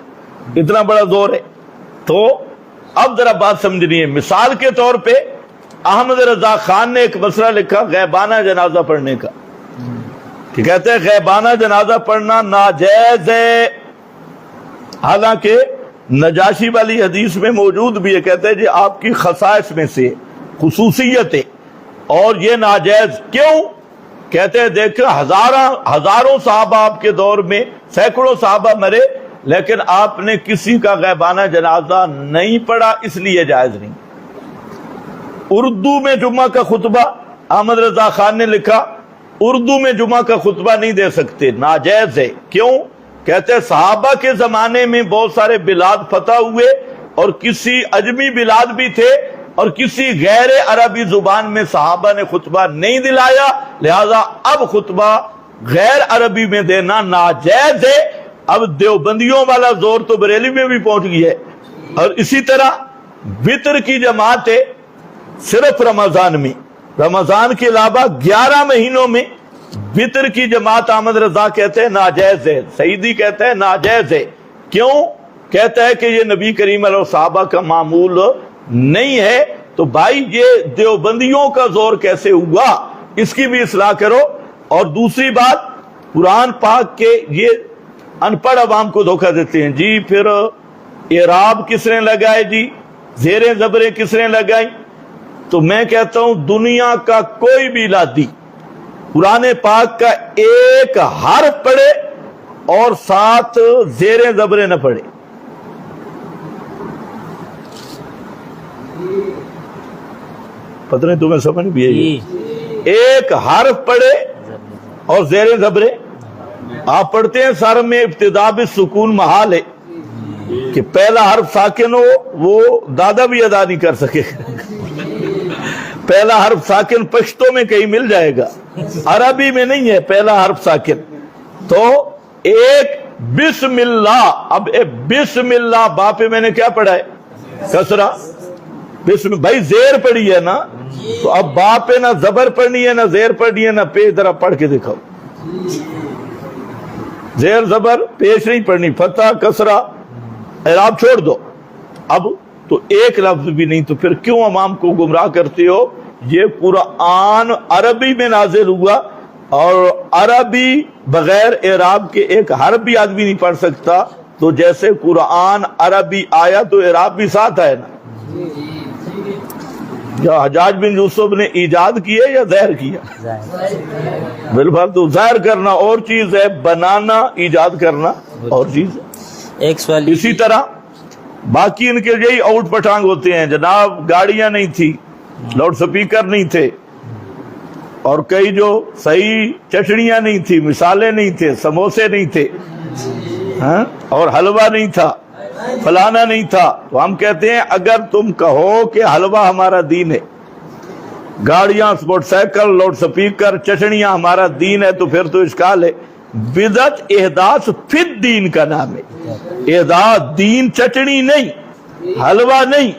اتنا بڑا زور ہے. تو اب ذرا بات سمجھنی ہے. مثال کے طور پہ احمد رضا خان نے ایک مسئلہ لکھا غیبانہ جنازہ پڑھنے کا, کہ کہتے ہیں غیبانہ جنازہ پڑھنا ناجائز ہے, حالانکہ نجاشی والی حدیث میں موجود بھی ہے. کہتے ہیں جی آپ کی خصائص میں سے خصوصیت ہے اور یہ ناجائز کیوں؟ کہتے ہیں دیکھیں ہزاروں صحابہ آپ کے دور میں, سینکڑوں صحابہ مرے, لیکن آپ نے کسی کا غیبانہ جنازہ نہیں پڑھا, اس لیے جائز نہیں. اردو میں جمعہ کا خطبہ احمد رضا خان نے لکھا, اردو میں جمعہ کا خطبہ نہیں دے سکتے, ناجائز ہے. کیوں؟ کہتے ہیں صحابہ کے زمانے میں بہت سارے بلاد فتح ہوئے اور کسی اجمی بلاد بھی تھے اور کسی غیر عربی زبان میں صحابہ نے خطبہ نہیں دلایا, لہذا اب خطبہ غیر عربی میں دینا ناجائز ہے. اب دیوبندیوں والا زور تو بریلی میں بھی پہنچ گیا ہے. اور اسی طرح وطر کی جماعت ہے صرف رمضان میں, رمضان کے علاوہ 11 مہینوں میں وطر کی جماعت احمد رضا کہتے ہیں ناجائز ہے, سعیدی کہتے ہیں ناجائز ہے. کیوں؟ کہتا ہے کہ یہ نبی کریم علیہ صحابہ کا معمول نہیں ہے. تو بھائی یہ دیوبندیوں کا زور کیسے ہوا, اس کی بھی اصلاح کرو. اور دوسری بات, قرآن پاک کے یہ ان پڑھ عوام کو دھوکہ دیتے ہیں جی. پھر اعراب کس نے لگائے جی, زیریں زبریں کس نے لگائی؟ تو میں کہتا ہوں دنیا کا کوئی بھی لادی قرآن پاک کا ایک حرف پڑھے اور ساتھ زیریں زبریں نہ پڑھے, پتہ نہیں تمہیں سمجھ بھی ہے. ایک حرف پڑھے اور زیریں زبریں آپ پڑھتے ہیں سر میں ابتدا بالسکون محال ہے کہ پہلا حرف ساکن ہو, وہ دادا بھی ادا نہیں کر سکے. پہلا حرف ساکن پشتوں میں کہیں مل جائے گا, عربی میں نہیں ہے پہلا حرف ساکن. تو ایک بسم اللہ, اب بسم اللہ با پہ میں نے کیا پڑھا ہے, کسرہ. بسم بھائی زیر پڑھی ہے نا, تو اب با پہ نہ زبر پڑھنی ہے نہ زیر پڑھنی ہے نہ پیش. ذرا پڑھ کے دکھاؤ, زیر زبر پیش نہیں پڑھنی, فتح کسرہ اعراب چھوڑ دو. اب تو ایک لفظ بھی نہیں, تو پھر کیوں عوام کو گمراہ کرتے ہو؟ یہ قرآن عربی میں نازل ہوا اور عربی بغیر اعراب کے ایک حرف بھی آدمی نہیں پڑھ سکتا. تو جیسے قرآن عربی آیا تو اعراب بھی ساتھ آئے نا. یا حجاج بن یوسف نے ایجاد کیے یا ظاہر کیا؟ بالکل، تو ظاہر کرنا اور چیز ہے، بنانا ایجاد کرنا اور چیز ہے۔ ایک سوال اسی طرح باقی ان کے یہی آؤٹ پٹانگ ہوتے ہیں، جناب گاڑیاں نہیں تھی، لاؤڈ سپیکر نہیں تھے، اور کئی جو صحیح چٹنیاں نہیں تھی، مثالیں نہیں تھے، سموسے نہیں تھے، ہاں، اور حلوہ نہیں تھا، فلانا نہیں تھا، تو ہم کہتے ہیں اگر تم کہو کہ حلوہ ہمارا دین ہے، گاڑیاں، موٹر سائیکل، لاؤڈ سپیکر، چٹنیاں ہمارا دین ہے، تو پھر تو اشکال ہے۔ بدعت احداث فی الدین کا نام ہے۔ احداث دین چٹنی نہیں، حلوہ نہیں،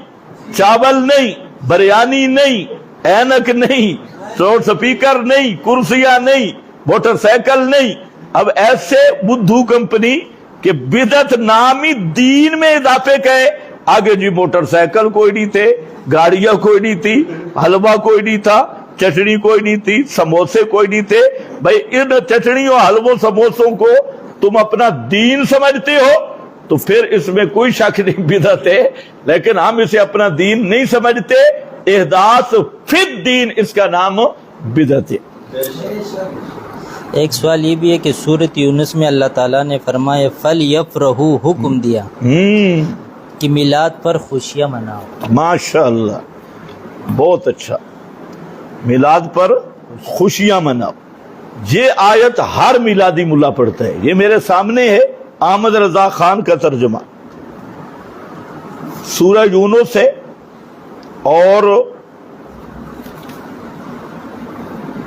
چاول نہیں، بریانی نہیں، اینک نہیں، لاؤڈ سپیکر نہیں، کرسیاں نہیں، موٹر سائیکل نہیں۔ اب ایسے بدھو کمپنی کہ بدعت نامی دین میں اضافے کہے، آگے جی موٹر سائیکل کوئی نہیں تھے، گاڑیاں کوئی نہیں تھی، حلوہ کوئی نہیں تھا، چٹنی کوئی نہیں تھی، سموسے کوئی نہیں تھے۔ بھائی ان چٹنیوں، حلووں، سموسوں کو تم اپنا دین سمجھتے ہو تو پھر اس میں کوئی شک نہیں، بدعت ہے، لیکن ہم اسے اپنا دین نہیں سمجھتے۔ احداث فی الدین اس کا نام بدعت ہے۔ ایک سوال یہ بھی ہے کہ سورۃ یونس میں اللہ تعالیٰ نے فرمایا فَلْيَفْرَحُوا، حکم دیا کہ میلاد پر خوشیاں مناؤ۔ ماشاء اللہ، بہت اچھا، میلاد پر خوشیاں مناؤ۔ یہ آیت ہر میلادی ملا پڑھتا ہے، یہ میرے سامنے ہے، احمد رضا خان کا ترجمہ، سورہ یونس ہے، اور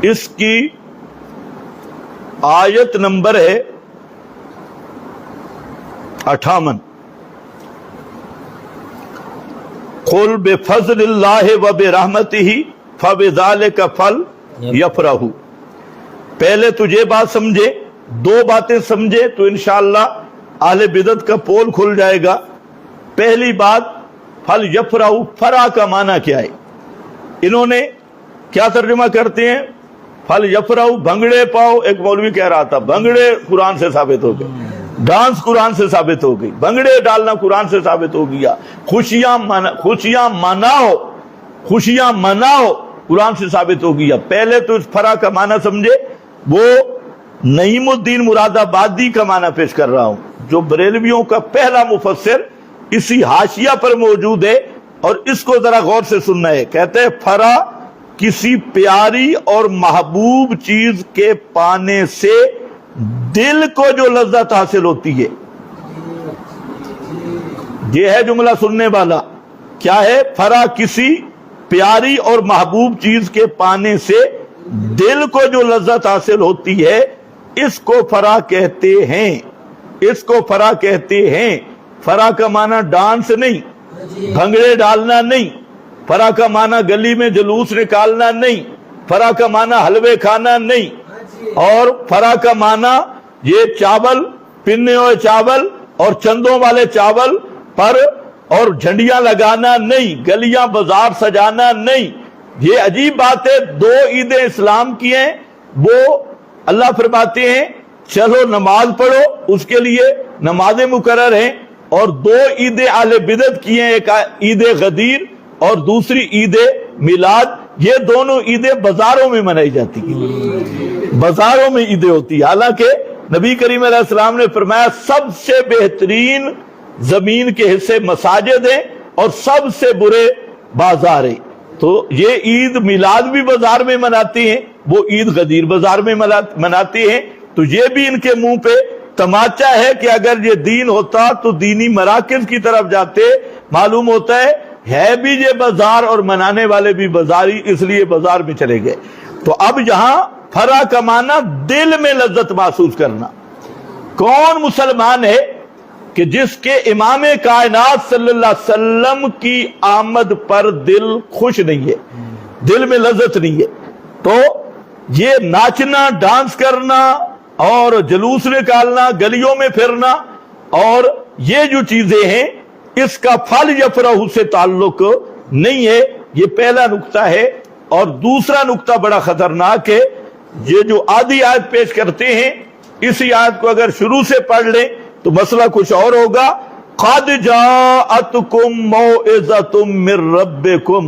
اس کی آیت نمبر ہے 58۔ قل بفضل اللہ وبرحمتہ فبذلک فلیفرحوا۔ پہلے تجھے بات سمجھے، دو باتیں سمجھے تو انشاءاللہ اہل بدعت کا پول کھل جائے گا۔ پہلی بات فلیفرحوا، فرح کا معنی کیا ہے؟ انہوں نے کیا ترجمہ کرتے ہیں؟ فلیفرحوا، بھنگڑے پاؤ، ایک مولوی کہہ رہا تھا بھنگڑے قرآن سے ثابت ہو گئے، ڈانس قرآن سے ثابت ہو گئی، بھنگڑے ڈالنا قرآن سے ثابت ہو گیا، خوشیاں مناؤ، خوشیاں مناؤ قرآن سے ثابت ہو گیا۔ پہلے تو اس فرح کا معنی سمجھے، وہ نعیم الدین مراد آبادی کا معنی پیش کر رہا ہوں، جو بریلویوں کا پہلا مفسر اسی حاشیہ پر موجود ہے، اور اس کو ذرا غور سے سننا ہے۔ کہتے ہیں فرح کسی پیاری اور محبوب چیز کے پانے سے دل کو جو لذت حاصل ہوتی ہے، یہ ہے جملہ سننے والا۔ کیا ہے؟ فرح کسی پیاری اور محبوب چیز کے پانے سے دل کو جو لذت حاصل ہوتی ہے، اس کو فرح کہتے ہیں، اس کو فرح کہتے ہیں۔ فرح کا معنی ڈانس نہیں، بھنگڑے ڈالنا نہیں، فرح کا معنی گلی میں جلوس نکالنا نہیں، فرح کا معنی حلوے کھانا نہیں، اور فرح کا معنی یہ چاول، پننے ہوئے چاول اور چندوں والے چاول پر اور جھنڈیاں لگانا نہیں، گلیاں بازار سجانا نہیں۔ یہ عجیب بات ہے، دو عیدیں اسلام کی ہیں، وہ اللہ فرماتے ہیں چلو نماز پڑھو، اس کے لیے نمازیں مقرر ہیں، اور دو عیدیں اہل بدعت کی ہیں، ایک عید غدیر اور دوسری عید میلاد۔ یہ دونوں عیدیں بازاروں میں منائی جاتی ہیں، بازاروں میں عیدیں ہوتی ہیں، حالانکہ نبی کریم علیہ السلام نے فرمایا سب سے بہترین زمین کے حصے مساجد ہیں اور سب سے برے بازار ہیں۔ تو یہ عید میلاد بھی بازار میں مناتی ہیں، وہ عید غدیر بازار میں مناتی ہیں۔ تو یہ بھی ان کے منہ پہ تماچا ہے کہ اگر یہ دین ہوتا تو دینی مراکز کی طرف جاتے۔ معلوم ہوتا ہے بھی یہ بازار اور منانے والے بھی بازاری، اس لیے بازار میں چلے گئے۔ تو اب یہاں فرح کا معنی دل میں لذت محسوس کرنا۔ کون مسلمان ہے کہ جس کے امام کائنات صلی اللہ علیہ وسلم کی آمد پر دل خوش نہیں ہے، دل میں لذت نہیں ہے؟ تو یہ ناچنا، ڈانس کرنا اور جلوس نکالنا، گلیوں میں پھرنا، اور یہ جو چیزیں ہیں، اس کا پھل یفرحوا سے تعلق نہیں ہے۔ یہ پہلا نقطہ ہے۔ اور دوسرا نقطہ بڑا خطرناک ہے، یہ جو آدھی آیت پیش کرتے ہیں، اسی آیت کو اگر شروع سے پڑھ لیں تو مسئلہ کچھ اور ہوگا۔ قد جاءتکم موعظۃ من ربکم،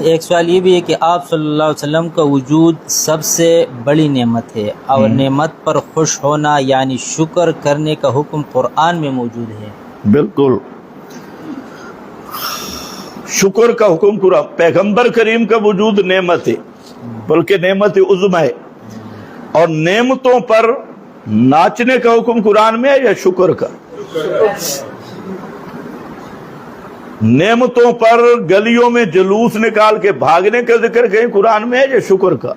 ایک سوال یہ بھی ہے کہ آپ صلی اللہ علیہ وسلم کا وجود سب سے بڑی نعمت ہے، اور نعمت پر خوش ہونا یعنی شکر کرنے کا حکم قرآن میں موجود ہے۔ بالکل، شکر کا حکم قرآن، پیغمبر کریم کا وجود نعمت ہے، بلکہ نعمت عظمی ہے، اور نعمتوں پر ناچنے کا حکم قرآن میں ہے یا شکر کا؟ نعمتوں پر گلیوں میں جلوس نکال کے بھاگنے کا ذکر کہیں قرآن میں ہے یا شکر کا؟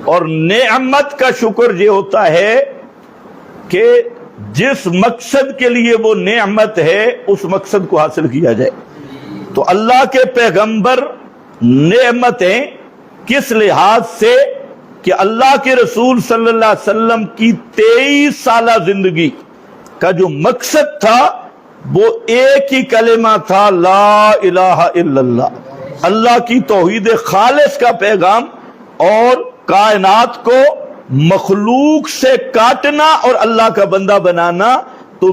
اور نعمت کا شکر یہ ہوتا ہے کہ جس مقصد کے لیے وہ نعمت ہے اس مقصد کو حاصل کیا جائے۔ تو اللہ کے پیغمبر نعمتیں کس لحاظ سے کہ اللہ کے رسول صلی اللہ علیہ وسلم کی 23 سالہ زندگی کا جو مقصد تھا وہ ایک ہی کلمہ تھا، لا الہ الا اللہ، اللہ کی توحید خالص کا پیغام، اور کائنات کو مخلوق سے کاٹنا اور اللہ کا بندہ بنانا۔ تو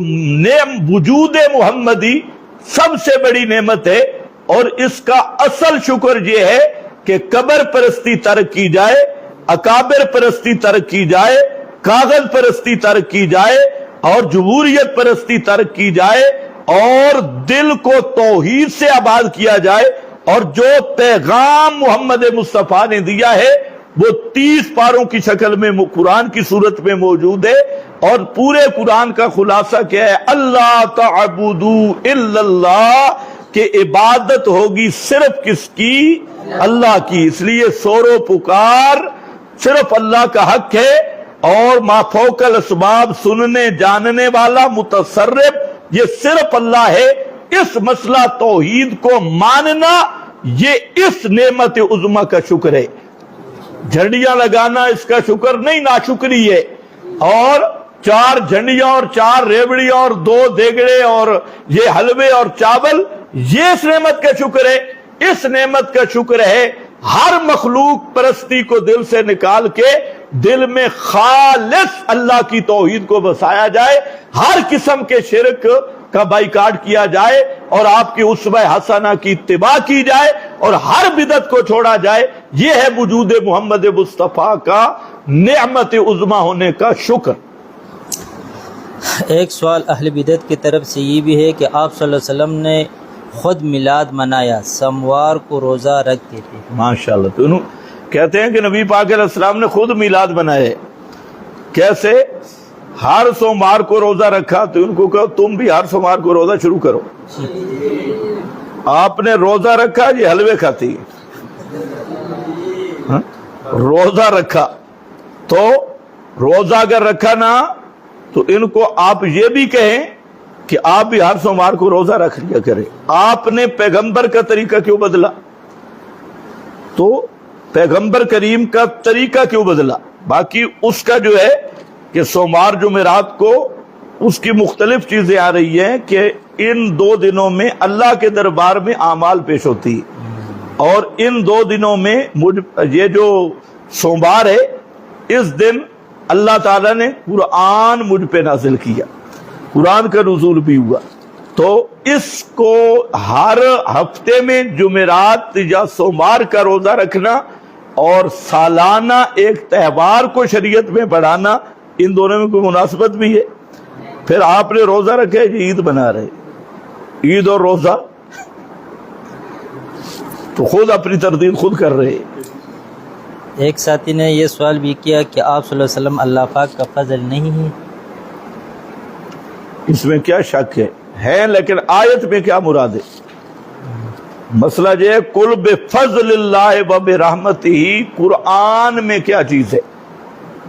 وجود محمدی سب سے بڑی نعمت ہے، اور اس کا اصل شکر یہ ہے کہ قبر پرستی ترک کی جائے، اکابر پرستی ترک کی جائے، کاغذ پرستی ترک کی جائے، اور جمہوریت پرستی ترک کی جائے، اور دل کو توحید سے آباد کیا جائے۔ اور جو پیغام محمد مصطفیٰ نے دیا ہے وہ 30 پاروں کی شکل میں قرآن کی صورت میں موجود ہے، اور پورے قرآن کا خلاصہ کیا ہے؟ اللہ تعبدوا الا اللہ، کہ عبادت ہوگی صرف کس کی؟ اللہ کی۔ اس لیے سور و پکار صرف اللہ کا حق ہے، اور ما فوق الاسباب، سننے جاننے والا متصرف، یہ صرف اللہ ہے۔ اس مسئلہ توحید کو ماننا یہ اس نعمت عظمی کا شکر ہے۔ جھنڈیاں لگانا اس کا شکر نہیں، ناشکری ہے۔ اور 4 جھنڈیاں اور 4 ریوڑیاں اور 2 دیگڑے اور یہ حلوے اور چاول، یہ اس نعمت کا شکر ہے۔ اس نعمت کا شکر ہے ہر مخلوق پرستی کو دل سے نکال کے دل میں خالص اللہ کی توحید کو بسایا جائے، ہر قسم کے شرک کا بائیکاٹ کیا جائے، اور آپ کی اسوہ حسنہ کی اتباع کی جائے، اور ہر بدعت کو چھوڑا جائے۔ یہ ہے وجود محمد مصطفیٰ کا نعمت عظمی ہونے کا شکر۔ ایک سوال اہل بدعت کی طرف سے یہ بھی ہے کہ آپ صلی اللہ علیہ وسلم نے خود میلاد منایا، سوموار کو روزہ رکھتے تھے۔ ماشاءاللہ، تو انہوں کہتے ہیں کہ نبی پاک علیہ السلام نے خود میلاد منائے۔ کیسے؟ ہر سوموار کو روزہ رکھا، تو ان کو کہو تم بھی ہر سوموار کو روزہ شروع کرو۔ آپ نے روزہ رکھا، یہ حلوے کھاتی ہے۔ روزہ رکھا تو روزہ اگر رکھا نا تو ان کو آپ یہ بھی کہیں کہ آپ بھی ہر سوموار کو روزہ رکھ لیا کریں۔ آپ نے پیغمبر کا طریقہ کیوں بدلا؟ تو پیغمبر کریم کا طریقہ کیوں بدلا؟ باقی اس کا جو ہے کہ سوموار جمعرات کو اس کی مختلف چیزیں آ رہی ہیں کہ ان 2 دنوں میں اللہ کے دربار میں اعمال پیش ہوتی ہے، اور ان 2 دنوں میں یہ جو سوموار ہے اس دن اللہ تعالیٰ نے قرآن مجھ پہ نازل کیا، قرآن کا نزول بھی ہوا۔ تو اس کو ہر ہفتے میں جمعرات یا سوموار کا روزہ رکھنا اور سالانہ ایک تہوار کو شریعت میں بڑھانا، ان دونوں میں کوئی مناسبت بھی ہے؟ پھر آپ نے روزہ رکھے، یہ عید بنا رہے، عید اور روزہ تو خود اپنی تردید خود کر رہے۔ ایک ساتھی نے یہ سوال بھی کیا کہ آپ صلی اللہ علیہ وسلم اللہ پاک کا فضل نہیں ہے؟ اس میں کیا شک ہے، لیکن آیت میں کیا مراد ہے؟ مسئلہ یہ ہے قل بفضل اللہ و برحمتہ، قرآن میں کیا چیز ہے،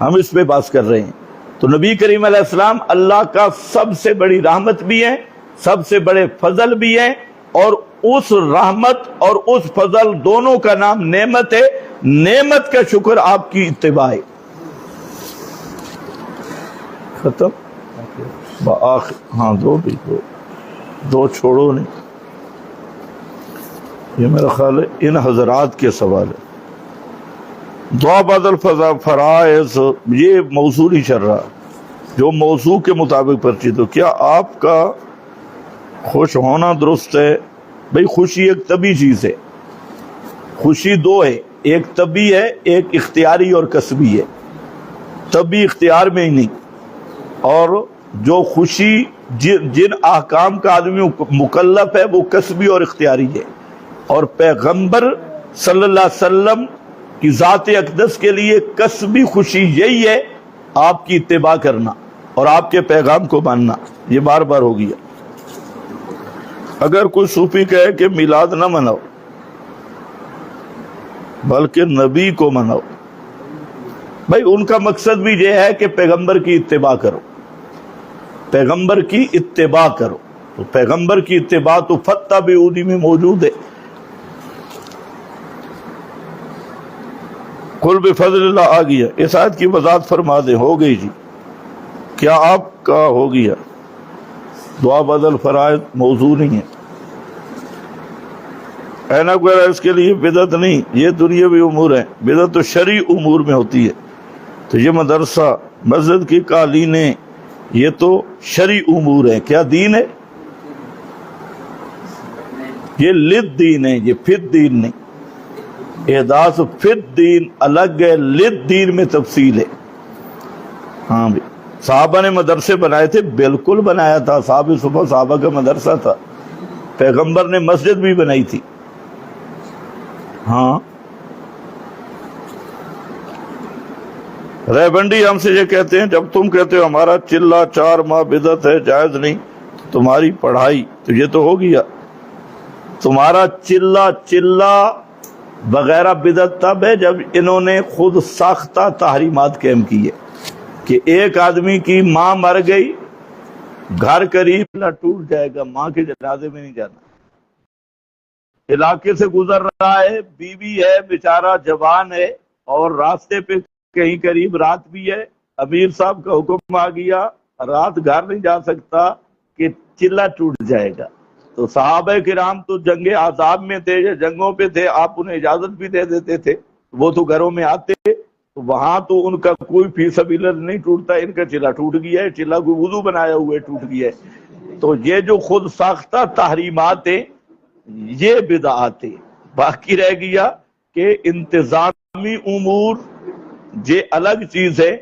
ہم اس پہ بات کر رہے ہیں۔ تو نبی کریم علیہ السلام اللہ کا سب سے بڑی رحمت بھی ہے، سب سے بڑے فضل بھی ہیں، اور اس رحمت اور اس فضل دونوں کا نام نعمت ہے۔ نعمت کا شکر آپ کی اتباع ہے۔ ختم؟ ہاں دو چھوڑو نہیں، یہ میرا خیال ہے ان حضرات کے سوال ہے۔ دعا بعد الفرائض، یہ موضوع نہیں چل رہا، جو موضوع کے مطابق پرچی۔ تو کیا آپ کا خوش ہونا درست ہے؟ بھئی خوشی ایک طبی چیز ہے، خوشی دو ہے، ایک طبی ہے، ایک اختیاری اور کسبی ہے۔ طبی اختیار میں ہی نہیں، اور جو خوشی جن احکام کا آدمی مکلف ہے وہ کسبی اور اختیاری ہے۔ اور پیغمبر صلی اللہ علیہ وسلم کی ذات اقدس کے لیے کسبی خوشی یہی ہے آپ کی اتباع کرنا اور آپ کے پیغام کو ماننا۔ یہ بار بار ہو گیا۔ اگر کوئی صوفی کہے کہ میلاد نہ مناؤ بلکہ نبی کو مناؤ، بھائی ان کا مقصد بھی یہ ہے کہ پیغمبر کی اتباع کرو، پیغمبر کی اتباع کرو۔ تو پیغمبر کی اتباع تو فاتبعونی میں موجود ہے۔ قل بفضل اللہ آ گیا، اس آیت کی وضاحت فرما دیں۔ ہو گئی جی، کیا آپ کا ہو گیا؟ دعا بدل فرائض موضوع نہیں ہے۔ اینک وغیرہ اس کے لیے بدعت نہیں، یہ دنیاوی امور ہیں، بدعت تو شرعی امور میں ہوتی ہے۔ تو یہ مدرسہ، مسجد کی قالینیں، یہ تو شرعی امور ہیں، کیا دین ہے؟ یہ لد دین ہے، یہ فت دین نہیں۔ احداث فت دین الگ ہے، لد دین میں تفصیل ہے۔ ہاں بھی صحابہ نے مدرسے بنائے تھے، بالکل بنایا تھا، صحابہ کا مدرسہ تھا۔ پیغمبر نے مسجد بھی بنائی تھی۔ ہاں ریونڈی ہم سے یہ کہتے ہیں، جب تم کہتے ہو ہمارا چلہ 4 ماہ بدعت ہے، جائز نہیں، تمہاری پڑھائی تو یہ تو ہو گیا۔ تمہارا چلہ وغیرہ بدعت تب ہے جب انہوں نے خود ساختہ تحریمات قائم کی ہے کہ ایک آدمی کی ماں مر گئی، گھر قریب ٹوٹ جائے گا، ماں کے جنازے میں نہیں جانا۔ علاقے سے گزر رہا ہے، بیوی ہے بیچارہ جوان ہے، اور راستے پہ کہیں قریب رات بھی ہے، امیر صاحب کا حکم آ گیا، رات گھر نہیں جا سکتا کہ چلہ ٹوٹ جائے گا۔ تو صحابہ کرام تو جنگ احزاب میں تھے یا جنگوں پہ تھے، آپ انہیں اجازت بھی دے دیتے تھے، وہ تو گھروں میں آتے، تو وہاں تو ان کا کوئی فی سبیل اللہ نہیں ٹوٹتا، ان کا چلہ ٹوٹ گیا ہے، چلہ کوئی وضو بنایا ہوئے ٹوٹ گیا ہے۔ تو یہ جو خود ساختہ تحریمات ہیں یہ بدعات ہیں۔ باقی رہ گیا کہ انتظامی امور یہ الگ چیز ہے،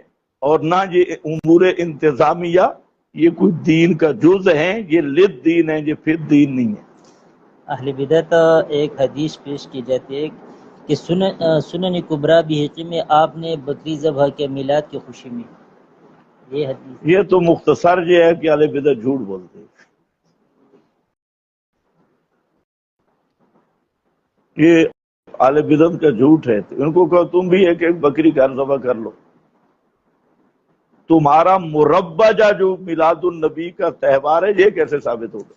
اور نہ یہ امور انتظامیہ یہ کوئی دین کا جز ہیں، یہ لد دین ہے، یہ پھر دین نہیں ہے۔ اہل بدعت ایک حدیث پیش کی جاتی ہے کہ سنن کبریٰ بحقی میں آپ نے بکری ذبح کے میلاد کی خوشی میں، یہ حدیث یہ تو مختصر یہ ہے کہ اہل بدعت جھوٹ بولتے ہیں۔ یہ اہل بدعت کا جھوٹ ہے، تو ان کو کہو تم بھی ایک ایک بکری گھر ذبح کر لو۔ تمہارا مربجہ جو میلاد النبی کا تہوار ہے یہ کیسے ثابت ہوگا؟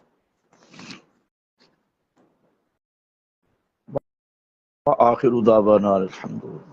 آخر دعوانا الحمدللہ۔